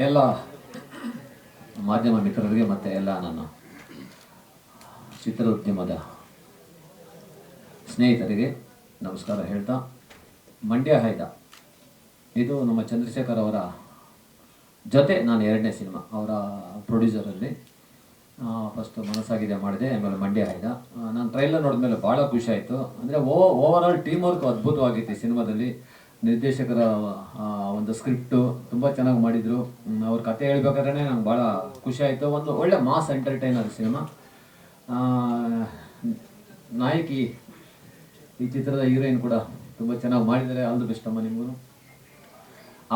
ಎಲ್ಲ ಮಾಧ್ಯಮ ಮಿತ್ರರಿಗೆ ಮತ್ತು ಎಲ್ಲ ನನ್ನ ಚಿತ್ರೋದ್ಯಮದ ಸ್ನೇಹಿತರಿಗೆ ನಮಸ್ಕಾರ ಹೇಳ್ತಾ, ಮಂಡ್ಯ ಹಾಯ್ದ ಇದು ನಮ್ಮ ಚಂದ್ರಶೇಖರ್ ಅವರ ಜೊತೆ ನಾನು ಎರಡನೇ ಸಿನಿಮಾ ಅವರ ಪ್ರೊಡ್ಯೂಸರಲ್ಲಿ. ಫಸ್ಟ್ ಮನಸ್ಸಾಗಿದೆ ಮಾಡಿದೆ, ಆಮೇಲೆ ಮಂಡ್ಯ ಹಾಯ್ದ. ನಾನು ಟ್ರೈಲರ್ ನೋಡಿದ್ಮೇಲೆ ಭಾಳ ಖುಷಿ ಆಯಿತು. ಅಂದರೆ ಓವರ್ ಆಲ್ ಟೀಮ್ ವರ್ಕ್ ಅದ್ಭುತವಾಗಿತ್ತು ಈ ಸಿನಿಮಾದಲ್ಲಿ. ನಿರ್ದೇಶಕರ ಒಂದು ಸ್ಕ್ರಿಪ್ಟು ತುಂಬ ಚೆನ್ನಾಗಿ ಮಾಡಿದರು. ಅವ್ರ ಕತೆ ಹೇಳ್ಬೇಕಾದ್ರೆ ನಂಗೆ ಭಾಳ ಖುಷಿ ಆಯಿತು. ಒಂದು ಒಳ್ಳೆ ಮಾಸ್ ಎಂಟರ್ಟೈನರ್ ಸಿನಿಮಾ. ನಾಯಕಿ ಈ ಚಿತ್ರದ ಹೀರೋಯಿನ್ ಕೂಡ ತುಂಬ ಚೆನ್ನಾಗಿ ಮಾಡಿದ್ದಾರೆ. ಆಲ್ ದಿ ಬೆಸ್ಟ್ ಅಮ್ಮ ನಿಮಗೂ.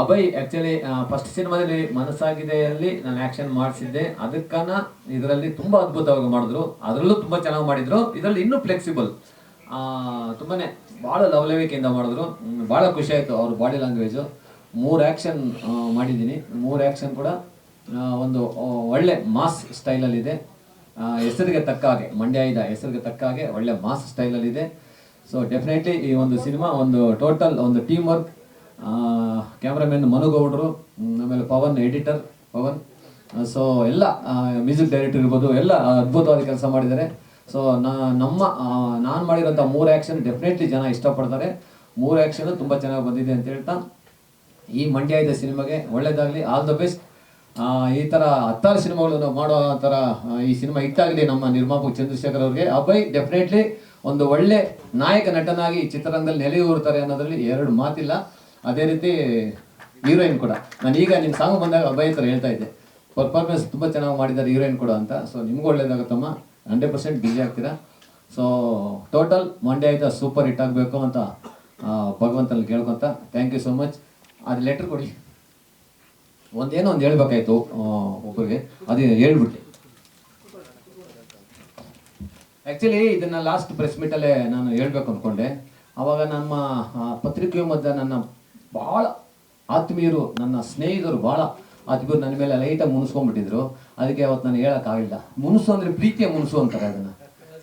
ಅಭಯ್ ಆ್ಯಕ್ಚುಲಿ ಫಸ್ಟ್ ಸಿನಿಮಾದಲ್ಲಿ ಮನಸ್ಸಾಗಿದೆಯಲ್ಲಿ ನಾನು ಆ್ಯಕ್ಷನ್ ಮಾಡಿಸಿದ್ದೆ, ಅದಕ್ಕನ್ನ ಇದರಲ್ಲಿ ತುಂಬ ಅದ್ಭುತವಾಗಿ ಮಾಡಿದ್ರು. ಅದರಲ್ಲೂ ತುಂಬ ಚೆನ್ನಾಗಿ ಮಾಡಿದರು. ಇದರಲ್ಲಿ ಇನ್ನೂ ಫ್ಲೆಕ್ಸಿಬಲ್, ತುಂಬಾ ಭಾಳ ಲವಲವಿಕೆಯಿಂದ ಮಾಡಿದ್ರು. ಭಾಳ ಖುಷಿ ಆಯಿತು ಅವ್ರ ಬಾಡಿ ಲ್ಯಾಂಗ್ವೇಜು. 3 ಆ್ಯಕ್ಷನ್ ಮಾಡಿದ್ದೀನಿ. 3 ಆ್ಯಕ್ಷನ್ ಕೂಡ ಒಂದು ಒಳ್ಳೆ ಮಾಸ್ ಸ್ಟೈಲಲ್ಲಿದೆ. ಹೆಸರಿಗೆ ತಕ್ಕ ಹಾಗೆ, ಮಂಡ್ಯ ಹಾಯ್ದ ಹೆಸರಿಗೆ ತಕ್ಕ ಹಾಗೆ ಒಳ್ಳೆ ಮಾಸ್ ಸ್ಟೈಲಲ್ಲಿದೆ. ಸೊ ಡೆಫಿನೆಟ್ಲಿ ಈ ಒಂದು ಸಿನಿಮಾ ಒಂದು ಟೋಟಲ್ ಒಂದು ಟೀಮ್ ವರ್ಕ್. ಕ್ಯಾಮ್ರಾಮನ್ ಮನುಗೌಡರು, ಆಮೇಲೆ ಪವನ್ ಎಡಿಟರ್ ಪವನ್, ಸೊ ಎಲ್ಲ ಮ್ಯೂಸಿಕ್ ಡೈರೆಕ್ಟರ್ ಇರ್ಬೋದು, ಎಲ್ಲ ಅದ್ಭುತವಾದ ಕೆಲಸ ಮಾಡಿದ್ದಾರೆ. ಸೊ ನಾನು ಮಾಡಿರೋಂಥ 3 ಆ್ಯಕ್ಷನ್ ಡೆಫಿನೆಟ್ಲಿ ಜನ ಇಷ್ಟಪಡ್ತಾರೆ. 3 ಆ್ಯಕ್ಷನ್ ತುಂಬ ಚೆನ್ನಾಗಿ ಬಂದಿದೆ ಅಂತ ಹೇಳ್ತಾ, ಈ ಮಂಡ್ಯ ಹಾಯ್ದ ಸಿನಿಮಾಗೆ ಒಳ್ಳೇದಾಗಲಿ, ಆಲ್ ದ ಬೆಸ್ಟ್. ಈ ಥರ 10 ಸಿನಿಮಾಗಳನ್ನು ಮಾಡೋ ಥರ ಈ ಸಿನಿಮಾ ಹಿಟ್ಟಾಗಲಿ ನಮ್ಮ ನಿರ್ಮಾಪಕ ಚಂದ್ರಶೇಖರ್ ಅವ್ರಿಗೆ. ಅಭಯ್ ಡೆಫಿನೆಟ್ಲಿ ಒಂದು ಒಳ್ಳೆ ನಾಯಕ ನಟನಾಗಿ ಈ ಚಿತ್ರರಂಗದಲ್ಲಿ ನೆಲೆಯೂರ್ತಾರೆ ಅನ್ನೋದ್ರಲ್ಲಿ 2 ಮಾತಿಲ್ಲ. ಅದೇ ರೀತಿ ಹೀರೋಯಿನ್ ಕೂಡ, ನಾನು ಈಗ ನಿಮ್ಮ ಸಾಂಗ್ ಬಂದಾಗ ಅಭಯ್ ಹತ್ರ ಹೇಳ್ತಾ ಇದ್ದೆ, ಪರ್ಫಾರ್ಮೆನ್ಸ್ ತುಂಬ ಚೆನ್ನಾಗಿ ಮಾಡಿದ್ದಾರೆ ಹೀರೋಯಿನ್ ಕೂಡ ಅಂತ. ಸೊ ನಿಮಗೂ ಒಳ್ಳೇದಾಗುತ್ತಮ್ಮ, 100% ಬಿಜಿ ಆಗ್ತೀರಾ. ಸೊ ಟೋಟಲ್ ಮಂಡ್ಯ ಹಾಯ್ದ ಸೂಪರ್ ಹಿಟ್ ಆಗಬೇಕು ಅಂತ ಭಗವಂತನಲ್ಲಿ ಕೇಳ್ಕೊತ, ಥ್ಯಾಂಕ್ ಯು ಸೋ ಮಚ್. ಅದು ಲೆಟ್ರ್ ಕೊಡಿ. ಒಂದೇನೋ ಒಂದು ಹೇಳ್ಬೇಕಾಯ್ತು ಒಬ್ಬರಿಗೆ, ಅದು ಹೇಳ್ಬಿಟ್ಟೆ. ಆ್ಯಕ್ಚುಲಿ ಇದನ್ನು ಲಾಸ್ಟ್ ಪ್ರೆಸ್ ಮೀಟಲ್ಲೇ ನಾನು ಹೇಳ್ಬೇಕು ಅಂದ್ಕೊಂಡೆ. ಆವಾಗ ನಮ್ಮ ಪತ್ರಿಕೆಯ ಮಧ್ಯೆ ನನ್ನ ಭಾಳ ಆತ್ಮೀಯರು, ನನ್ನ ಸ್ನೇಹಿತರು ಭಾಳ ಆತ್ಮೀಯರು ನನ್ನ ಮೇಲೆ ಲೈಟಾಗಿ ಮುನಿಸ್ಕೊಂಡ್ಬಿಟ್ಟಿದ್ರು. ಅದಕ್ಕೆ ಅವತ್ತು ನಾನು ಹೇಳೋಕ್ಕಾಗಿಲ್ಲ. ಮುನಿಸು ಅಂದರೆ ಪ್ರೀತಿಯ ಮುನಿಸು ಅಂತಾರೆ ಅದನ್ನು,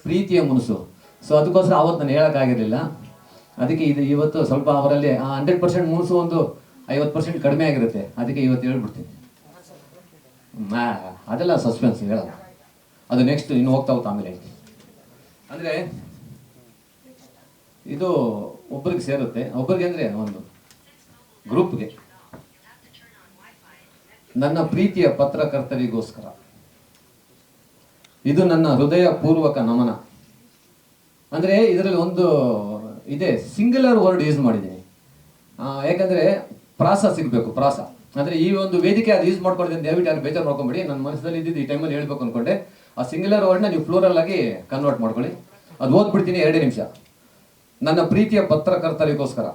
ಪ್ರೀತಿಯ ಮುನಿಸು. ಸೊ ಅದಕ್ಕೋಸ್ಕರ ಅವತ್ತು ನಾನು ಹೇಳೋಕ್ಕಾಗಿರಲಿಲ್ಲ. ಅದಕ್ಕೆ ಇವತ್ತು ಸ್ವಲ್ಪ ಅವರಲ್ಲಿ 100% ಮುನಿಸು ಒಂದು 50% ಕಡಿಮೆ ಆಗಿರುತ್ತೆ. ಅದಕ್ಕೆ ಇವತ್ತು ಹೇಳ್ಬಿಡ್ತೀನಿ. ಅದೆಲ್ಲ ಸಸ್ಪೆನ್ಸ್ ಹೇಳಲ್ಲ, ಅದು ನೆಕ್ಸ್ಟ್ ಇನ್ನು ಹೋಗ್ತಾ ಆಮೇಲೆ. ಅಂದರೆ ಇದು ಒಬ್ಬರಿಗೆ ಸೇರುತ್ತೆ, ಒಬ್ಬರಿಗೆ ಅಂದರೆ ಒಂದು ಗ್ರೂಪ್ಗೆ. ನನ್ನ ಪ್ರೀತಿಯ ಪತ್ರಕರ್ತರಿಗೋಸ್ಕರ ಇದು ನನ್ನ ಹೃದಯ ಪೂರ್ವಕ ನಮನ. ಅಂದರೆ ಇದರಲ್ಲಿ ಒಂದು ಇದೆ, ಸಿಂಗ್ಯುಲರ್ ವರ್ಡ್ ಯೂಸ್ ಮಾಡಿದ್ದೀನಿ. ಯಾಕಂದರೆ ಪ್ರಾಸ ಸಿಗಬೇಕು, ಪ್ರಾಸ. ಅಂದರೆ ಈ ಒಂದು ವೇದಿಕೆ ಅದು ಯೂಸ್ ಮಾಡ್ಕೊಳ್ತೀನಿ, ದಯವಿಟ್ಟು ಯಾರು ಬೇಜಾರು ಮಾಡ್ಕೊಂಬೇಡಿ. ನನ್ನ ಮನಸ್ಸಲ್ಲಿ ಇದ್ದಿದ್ದು ಈ ಟೈಮಲ್ಲಿ ಹೇಳ್ಬೇಕು ಅಂದ್ಕೊಂಡೆ. ಆ ಸಿಂಗ್ಯುಲರ್ ವರ್ಡ್ನ ನೀವು ಫ್ಲೋರಲ್ ಆಗಿ ಕನ್ವರ್ಟ್ ಮಾಡ್ಕೊಳ್ಳಿ. ಅದು ಓದ್ಬಿಡ್ತೀನಿ, 2 ನಿಮಿಷ. ನನ್ನ ಪ್ರೀತಿಯ ಪತ್ರಕರ್ತರಿಗೋಸ್ಕರ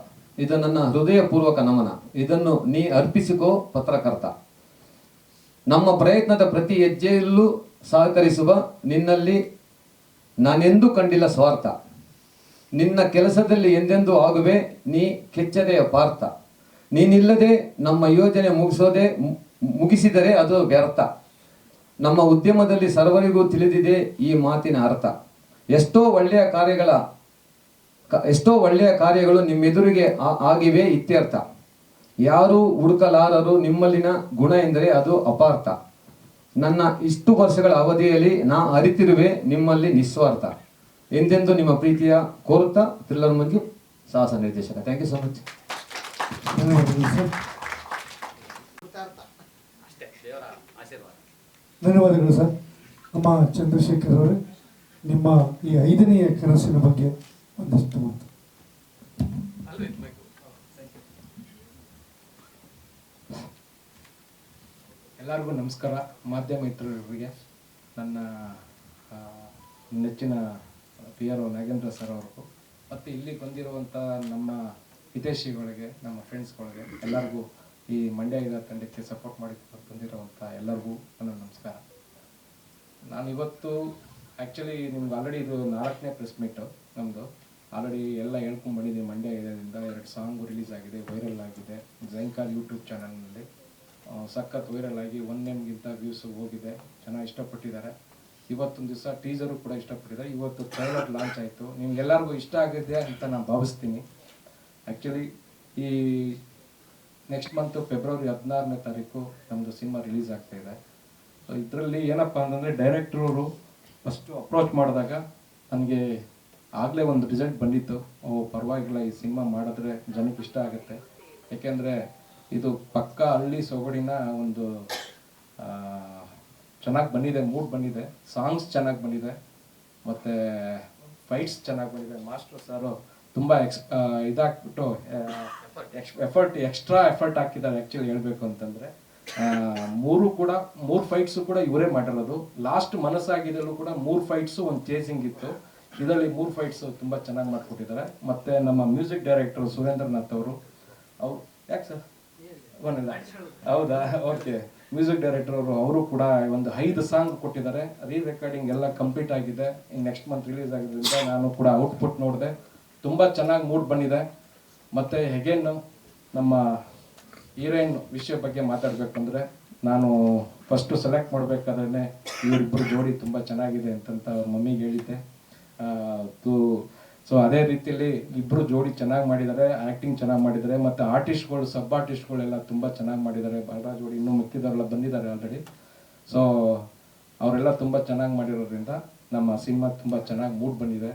ಇದು ನನ್ನ ಹೃದಯ ಪೂರ್ವಕ ನಮನ. ಇದನ್ನು ನೀ ಅರ್ಪಿಸಿಕೋ ಪತ್ರಕರ್ತ. ನಮ್ಮ ಪ್ರಯತ್ನದ ಪ್ರತಿ ಹೆಜ್ಜೆಯಲ್ಲೂ ಸಹಕರಿಸುವ ನಿನ್ನಲ್ಲಿ ನಾನೆಂದೂ ಕಂಡಿಲ್ಲ ಸ್ವಾರ್ಥ. ನಿನ್ನ ಕೆಲಸದಲ್ಲಿ ಎಂದೆಂದೂ ಆಗುವೆ ನೀ ಕೆಚ್ಚದೆಯ ಪಾರ್ಥ. ನೀನಿಲ್ಲದೆ ನಮ್ಮ ಯೋಜನೆ ಮುಗಿಸಿದರೆ ಅದು ವ್ಯರ್ಥ. ನಮ್ಮ ಉದ್ಯಮದಲ್ಲಿ ಸರ್ವರಿಗೂ ತಿಳಿದಿದೆ ಈ ಮಾತಿನ ಅರ್ಥ. ಎಷ್ಟೋ ಒಳ್ಳೆಯ ಕಾರ್ಯಗಳು ನಿಮ್ಮೆದುರಿಗೆ ಆಗಿವೆ ಇತ್ಯರ್ಥ. ಯಾರೂ ಹುಡುಕಲಾರರು ನಿಮ್ಮಲ್ಲಿನ ಗುಣ ಎಂದರೆ ಅದು ಅಪಾರ್ಥ. ನನ್ನ ಇಷ್ಟು ವರ್ಷಗಳ ಅವಧಿಯಲ್ಲಿ ನಾ ಅರಿತಿರುವೆ ನಿಮ್ಮಲ್ಲಿ ನಿಸ್ವಾರ್ಥ. ಎಂದೆಂದು ನಿಮ್ಮ ಪ್ರೀತಿಯ ಕೋರುತ್ತಾ ಥ್ರಿಲ್ಲರ್ ಮಂಜು, ಸಾಹಸ ನಿರ್ದೇಶಕ. Thank you so much. ಧನ್ಯವಾದಗಳು ಸರ್. ನಮ್ಮ ಚಂದ್ರಶೇಖರ್ ಅವರೇ, ನಿಮ್ಮ ಈ 5ನೇ ಕನಸಿನ ಬಗ್ಗೆ ಒಂದಷ್ಟು ಮಾತು. ಎಲ್ಲರಿಗೂ ನಮಸ್ಕಾರ. ಮಾಧ್ಯಮ ಮಿತ್ರರಿಗೆ, ನನ್ನ ನೆಚ್ಚಿನ PRO ನಾಗೇಂದ್ರ ಸರ್ ಅವ್ರಿಗೂ, ಮತ್ತು ಇಲ್ಲಿ ಬಂದಿರುವಂಥ ನಮ್ಮ ಹಿತೈಷಿಗಳಿಗೆ, ನಮ್ಮ ಫ್ರೆಂಡ್ಸ್ಗಳಿಗೆ ಎಲ್ಲರಿಗೂ, ಈ ಮಂಡ್ಯ ಹಾಯ್ದ ತಂಡಕ್ಕೆ ಸಪೋರ್ಟ್ ಮಾಡಿ ಬಂದಿರುವಂಥ ಎಲ್ಲರಿಗೂ ನನ್ನ ನಮಸ್ಕಾರ. ನಾನು ಇವತ್ತು ಆ್ಯಕ್ಚುಲಿ ನಿಮ್ಗೆ ಆಲ್ರೆಡಿ ಇದು 4ನೇ ಪ್ರೆಸ್ ಮೀಟು ನಮ್ಮದು. ಆಲ್ರೆಡಿ ಎಲ್ಲ ಹೇಳ್ಕೊಂಡು ಬಂದಿದ್ದೀನಿ. ಮಂಡ್ಯ ಹಾಯ್ದದಿಂದ 2 ಸಾಂಗು ರಿಲೀಸ್ ಆಗಿದೆ, ವೈರಲ್ ಆಗಿದೆ. ಜೈಂಕಾಲ್ ಯೂಟ್ಯೂಬ್ ಚಾನಲ್ನಲ್ಲಿ ಸಖತ್ ವೈರಲ್ ಆಗಿ 1 M ವ್ಯೂಸ್ ಹೋಗಿದೆ. ಚೆನ್ನಾಗಿ ಇಷ್ಟಪಟ್ಟಿದ್ದಾರೆ. ಇವತ್ತೊಂದು ದಿವಸ ಟೀಸರು ಕೂಡ ಇಷ್ಟಪಟ್ಟಿದ್ದಾರೆ. ಇವತ್ತು ಟ್ರೈಲರ್ ಲಾಂಚ್ ಆಯಿತು. ನಿಮ್ಗೆಲ್ಲರಿಗೂ ಇಷ್ಟ ಆಗಿದೆ ಅಂತ ನಾನು ಭಾವಿಸ್ತೀನಿ. ಆ್ಯಕ್ಚುಲಿ ಈ ನೆಕ್ಸ್ಟ್ ಮಂತ್ ಫೆಬ್ರವರಿ 16ನೇ ತಾರೀಕು ನಮ್ಮದು ಸಿನಿಮಾ ರಿಲೀಸ್ ಆಗ್ತಾ ಇದೆ. ಸೊ ಇದರಲ್ಲಿ ಏನಪ್ಪ ಅಂತಂದರೆ ಡೈರೆಕ್ಟ್ರವರು ಫಸ್ಟು ಅಪ್ರೋಚ್ ಮಾಡಿದಾಗ ನನಗೆ ಆಗಲೇ ಒಂದು ರಿಸಲ್ಟ್ ಬಂದಿತ್ತು. ಪರವಾಗಿಲ್ಲ, ಈ ಸಿನಿಮಾ ಮಾಡಿದ್ರೆ ಜನಕ್ಕೆ ಇಷ್ಟ ಆಗುತ್ತೆ. ಯಾಕೆಂದರೆ ಇದು ಪಕ್ಕ ಹಳ್ಳಿ ಸೊಗಡಿನ ಒಂದು ಚೆನ್ನಾಗಿ ಬಂದಿದೆ, ಮೂಡ್ ಬಂದಿದೆ, ಸಾಂಗ್ಸ್ ಚೆನ್ನಾಗಿ ಬಂದಿದೆ, ಮತ್ತು ಫೈಟ್ಸ್ ಚೆನ್ನಾಗಿ ಬಂದಿದೆ. ಮಾಸ್ಟರ್ ಸಾರು ತುಂಬ ಇದಾಕ್ಬಿಟ್ಟು ಎಕ್ಸ್ಟ್ರಾ ಎಫರ್ಟ್ ಹಾಕಿದ್ದಾರೆ ಆ್ಯಕ್ಚುಲಿ ಹೇಳಬೇಕು ಅಂತಂದರೆ. ಮೂರು ಫೈಟ್ಸು ಕೂಡ ಇವರೇ ಮಾಡಿರೋದು. ಲಾಸ್ಟ್ ಮನಸ್ಸಾಗಿದಲ್ಲೂ ಕೂಡ 3 ಫೈಟ್ಸು ಒಂದು ಚೇಸಿಂಗ್ ಇತ್ತು. ಇದರಲ್ಲಿ 3 ಫೈಟ್ಸು ತುಂಬ ಚೆನ್ನಾಗಿ ಮಾಡಿಕೊಟ್ಟಿದ್ದಾರೆ. ಮತ್ತು ನಮ್ಮ ಮ್ಯೂಸಿಕ್ ಡೈರೆಕ್ಟರ್ ಸುರೇಂದ್ರನಾಥ್ ಅವರು ಯಾಕೆ ಸರ್ ಒಂದಿಲ್ಲ, ಹೌದಾ, ಓಕೆ. ಮ್ಯೂಸಿಕ್ ಡೈರೆಕ್ಟರ್ ಅವರು ಕೂಡ ಒಂದು 5 ಸಾಂಗ್ ಕೊಟ್ಟಿದ್ದಾರೆ. ರೆಕಾರ್ಡಿಂಗ್ ಎಲ್ಲ ಕಂಪ್ಲೀಟ್ ಆಗಿದೆ. ನೆಕ್ಸ್ಟ್ ಮಂತ್ ರಿಲೀಸ್ ಆಗಿದ್ದರಿಂದ ನಾನು ಕೂಡ ಔಟ್ಪುಟ್ ನೋಡಿದೆ. ತುಂಬ ಚೆನ್ನಾಗಿ ಮೂಡ್ ಬಂದಿದೆ. ಮತ್ತು ಹೆಗೇನ್ ನಮ್ಮ ಹೀರೋಯಿನ್ ವಿಷಯ ಬಗ್ಗೆ ಮಾತಾಡಬೇಕಂದ್ರೆ, ನಾನು ಫಸ್ಟು ಸೆಲೆಕ್ಟ್ ಮಾಡಬೇಕಾದ್ರೆ ಇವರಿಬ್ಬರು ಜೋಡಿ ತುಂಬ ಚೆನ್ನಾಗಿದೆ ಅಂತಂತ ಅವ್ರ ಮಮ್ಮಿಗೆ ಹೇಳಿದ್ದೆ. ಸೊ ಅದೇ ರೀತಿಯಲ್ಲಿ ಇಬ್ಬರು ಜೋಡಿ ಚೆನ್ನಾಗಿ ಮಾಡಿದ್ದಾರೆ, ಆ್ಯಕ್ಟಿಂಗ್ ಚೆನ್ನಾಗಿ ಮಾಡಿದ್ದಾರೆ. ಮತ್ತು ಆರ್ಟಿಸ್ಟ್ಗಳು, ಸಬ್ ಆರ್ಟಿಸ್ಟ್ಗಳೆಲ್ಲ ತುಂಬ ಚೆನ್ನಾಗಿ ಮಾಡಿದ್ದಾರೆ. ಬಾಲರಾಜ್ ಜೋಡಿ ಇನ್ನೂ ಮಿಕ್ಕಿದವರೆಲ್ಲ ಬಂದಿದ್ದಾರೆ ಆಲ್ರೆಡಿ. ಸೊ ಅವರೆಲ್ಲ ತುಂಬ ಚೆನ್ನಾಗಿ ಮಾಡಿರೋದ್ರಿಂದ ನಮ್ಮ ಸಿನಿಮಾ ತುಂಬ ಚೆನ್ನಾಗಿ ಮೂಡ್ ಬಂದಿದೆ.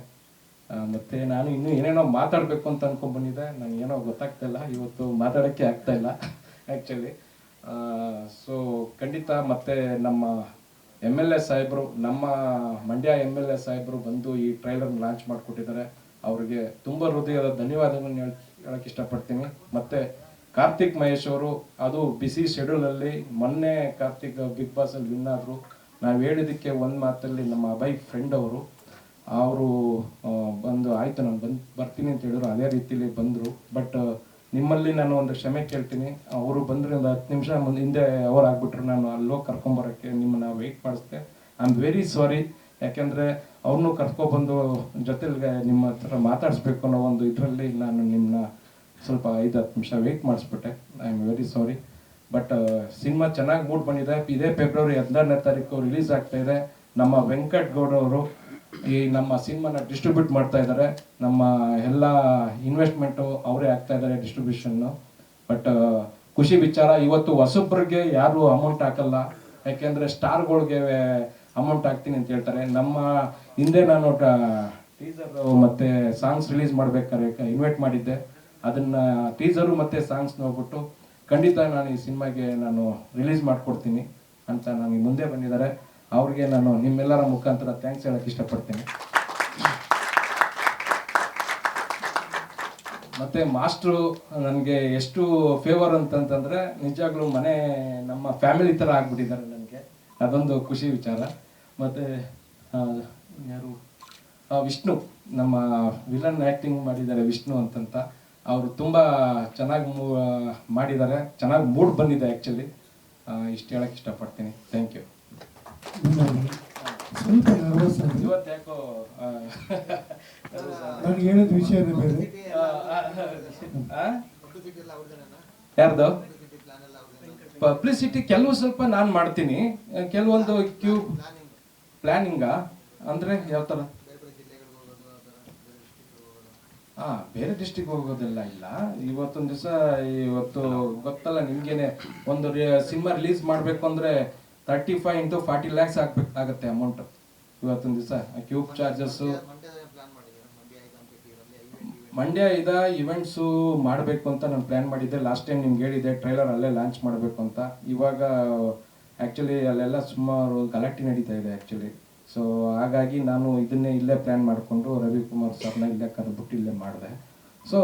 ಮತ್ತು ನಾನು ಇನ್ನೂ ಏನೇನೋ ಮಾತಾಡಬೇಕು ಅಂತ ಅಂದ್ಕೊಂಡ್ಬಂದಿದ್ದೆ, ನನಗೇನೋ ಗೊತ್ತಾಗ್ತಾಯಿಲ್ಲ, ಇವತ್ತು ಮಾತಾಡೋಕ್ಕೆ ಆಗ್ತಾಯಿಲ್ಲ ಆ್ಯಕ್ಚುಲಿ. ಸೊ ಖಂಡಿತ ಮತ್ತೆ ನಮ್ಮ MLA ಸಾಹೇಬರು, ನಮ್ಮ ಮಂಡ್ಯ MLA ಸಾಹೇಬರು ಬಂದು ಈ ಟ್ರೈಲರ್ನ ಲಾಂಚ್ ಮಾಡಿಕೊಟ್ಟಿದ್ದಾರೆ. ಅವ್ರಿಗೆ ತುಂಬ ಹೃದಯದ ಧನ್ಯವಾದಗಳನ್ನು ಹೇಳಕ್ಕೆ ಇಷ್ಟಪಡ್ತೀನಿ. ಮತ್ತು ಕಾರ್ತಿಕ್ ಮಹೇಶ್ ಅವರು, ಅದು ಬಿಸಿ ಶೆಡ್ಯೂಲಲ್ಲಿ ಮೊನ್ನೆ ಕಾರ್ತಿಕ್ ಬಿಗ್ ಬಾಸಲ್ಲಿ ವಿನ್ ಆದರು. ನಾವು ಹೇಳಿದ್ದಕ್ಕೆ ಒಂದು ಮಾತಲ್ಲಿ ನಮ್ಮ ಅಭಯ್ ಫ್ರೆಂಡ್ ಅವರು ಬಂದು ಆಯಿತು ನಾನು ಬರ್ತೀನಿ ಅಂತ ಹೇಳಿದ್ರು. ಅದೇ ರೀತಿಯಲ್ಲಿ ಬಂದರು. ಬಟ್ ನಿಮ್ಮಲ್ಲಿ ನಾನು ಒಂದು ಕ್ಷಮೆ ಕೇಳ್ತೀನಿ. ಅವರು ಬಂದರೆ ಒಂದು 10 ನಿಮಿಷ ಹಿಂದೆ ಅವರ್ ಆಗಿಬಿಟ್ರು. ನಾನು ಅಲ್ಲೋಗಿ ಕರ್ಕೊಂಬರೋಕ್ಕೆ ನಿಮ್ಮನ್ನ ವೆಯ್ಟ್ ಮಾಡಿಸ್ದೆ. I am very sorry. ಯಾಕೆಂದರೆ ಅವ್ರನ್ನೂ ಕರ್ಕೊಬಂದು ಜೊತೆಗೆ ನಿಮ್ಮ ಹತ್ರ ಮಾತಾಡಿಸ್ಬೇಕು ಅನ್ನೋ ಒಂದು ಇದರಲ್ಲಿ ನಾನು ನಿಮ್ಮನ್ನ ಸ್ವಲ್ಪ 5-10 ನಿಮಿಷ ವೆಯ್ಟ್ ಮಾಡಿಸ್ಬಿಟ್ಟೆ. I am very sorry. But cinema ಚೆನ್ನಾಗಿ ಮೂಡ್ ಬಂದಿದೆ. ಇದೇ ಫೆಬ್ರವರಿ 16ನೇ ತಾರೀಕು ರಿಲೀಸ್ ಆಗ್ತಾ ಇದೆ. ನಮ್ಮ ವೆಂಕಟ್ ಗೌಡವರು ಈ ನಮ್ಮ ಸಿನಿಮಾನ ಡಿಸ್ಟ್ರಿಬ್ಯೂಟ್ ಮಾಡ್ತಾ ಇದ್ದಾರೆ. ನಮ್ಮ ಎಲ್ಲ ಇನ್ವೆಸ್ಟ್ಮೆಂಟು ಅವರೇ ಆಗ್ತಾ ಇದ್ದಾರೆ, ಡಿಸ್ಟ್ರಿಬ್ಯೂಷನ್ನು. ಬಟ್ ಖುಷಿ ವಿಚಾರ, ಇವತ್ತು ಹೊಸಬ್ರಿಗೆ ಯಾರು ಅಮೌಂಟ್ ಹಾಕಲ್ಲ. ಯಾಕೆಂದರೆ ಸ್ಟಾರ್ಗಳಿಗೆ ಅಮೌಂಟ್ ಹಾಕ್ತೀನಿ ಅಂತ ಹೇಳ್ತಾರೆ. ನಮ್ಮ ಹಿಂದೆ ನಾನು ಟೀಸರು ಮತ್ತು ಸಾಂಗ್ಸ್ ರಿಲೀಸ್ ಮಾಡ್ಬೇಕಾದ್ರೆ ಇನ್ವೈಟ್ ಮಾಡಿದ್ದೆ. ಅದನ್ನು ಟೀಸರು ಮತ್ತು ಸಾಂಗ್ಸ್ ನೋಡ್ಬಿಟ್ಟು ಖಂಡಿತ ನಾನು ಈ ಸಿನಿಮಾಗೆ ನಾನು ರಿಲೀಸ್ ಮಾಡಿಕೊಡ್ತೀನಿ ಅಂತ ನನಗೆ ಮುಂದೆ ಬಂದಿದ್ದಾರೆ. ಅವ್ರಿಗೆ ನಾನು ನಿಮ್ಮೆಲ್ಲರ ಮುಖಾಂತರ ಥ್ಯಾಂಕ್ಸ್ ಹೇಳಕ್ಕೆ ಇಷ್ಟಪಡ್ತೀನಿ. ಮತ್ತು ಮಾಸ್ಟ್ರು ನನಗೆ ಎಷ್ಟು ಫೇವರ್ ಅಂತಂತಂದರೆ, ನಿಜವಾಗ್ಲೂ ನಮ್ಮ ಫ್ಯಾಮಿಲಿ ಥರ ಆಗ್ಬಿಟ್ಟಿದ್ದಾರೆ ನನಗೆ. ಅದೊಂದು ಖುಷಿ ವಿಚಾರ. ಮತ್ತು ಯಾರು ವಿಷ್ಣು, ನಮ್ಮ ವಿಲನ್ ಆ್ಯಕ್ಟಿಂಗ್ ಮಾಡಿದ್ದಾರೆ ವಿಷ್ಣು ಅಂತಂತ. ಅವರು ತುಂಬ ಚೆನ್ನಾಗಿ ಮಾಡಿದ್ದಾರೆ, ಚೆನ್ನಾಗಿ ಮೂಡ್ ಬಂದಿದೆ ಆ್ಯಕ್ಚುಲಿ. ಇಷ್ಟು ಹೇಳಕ್ಕೆ ಇಷ್ಟಪಡ್ತೀನಿ. Thank you. ಸ್ವಲ್ಪ ನರ್ವಸ್ ಆಗಿ ಇವತ್ತು ಯಾಕೋ ನಾನು ಹೇಳಿದ ವಿಷಯನೇ ಬೇರೆ. ಯಾರ್ದು ಪಬ್ಲಿಸಿಟಿ ಕೆಲವು ಸ್ವಲ್ಪ ನಾನು ಮಾಡ್ತೀನಿ, ಕೆಲವೊಂದು ಪ್ಲಾನಿಂಗ ಅಂದರೆ ಯಾವ ಥರ? ಬೇರೆ ಡಿಸ್ಟಿಕ್ ಹೋಗೋದೆಲ್ಲ ಇಲ್ಲ. ಇವತ್ತೊಂದು ದಿವಸ, ಇವತ್ತು ಗೊತ್ತಲ್ಲ ನಿಮ್ಗೇನೆ, ಒಂದು ಸಿನಿಮಾ ರಿಲೀಸ್ ಮಾಡಬೇಕು ಅಂದರೆ 35 into 40 lakhs ಆಗುತ್ತೆ ಅಮೌಂಟ್. ಇವತ್ತೊಂದು ದಿವಸ ಕ್ಯೂಬ್ ಚಾರ್ಜಸ್ಸು, ಮಂಡ್ಯ ಇವೆಂಟ್ಸು ಮಾಡಬೇಕು ಅಂತ ನಾನು ಪ್ಲ್ಯಾನ್ ಮಾಡಿದ್ದೆ. ಲಾಸ್ಟ್ ಟೈಮ್ ನಿಮ್ಗೆ ಹೇಳಿದ್ದೆ ಟ್ರೈಲರ್ ಅಲ್ಲೇ ಲಾಂಚ್ ಮಾಡಬೇಕು ಅಂತ. ಇವಾಗ ಆ್ಯಕ್ಚುಲಿ ಅಲ್ಲೆಲ್ಲ ಸುಮಾರು ಗಲಾಟೆ ನಡೀತಾ ಇದೆ ಆ್ಯಕ್ಚುಲಿ. ಸೊ ಹಾಗಾಗಿ ನಾನು ಇದನ್ನೇ ಇಲ್ಲೇ ಪ್ಲ್ಯಾನ್ ಮಾಡಿಕೊಂಡು ರವಿಕುಮಾರ್ ಸರ್ನ ಇಲ್ಲೇ ಕರೆದ್ಬಿಟ್ಟು ಇಲ್ಲೇ ಮಾಡಿದೆ. ಸೊ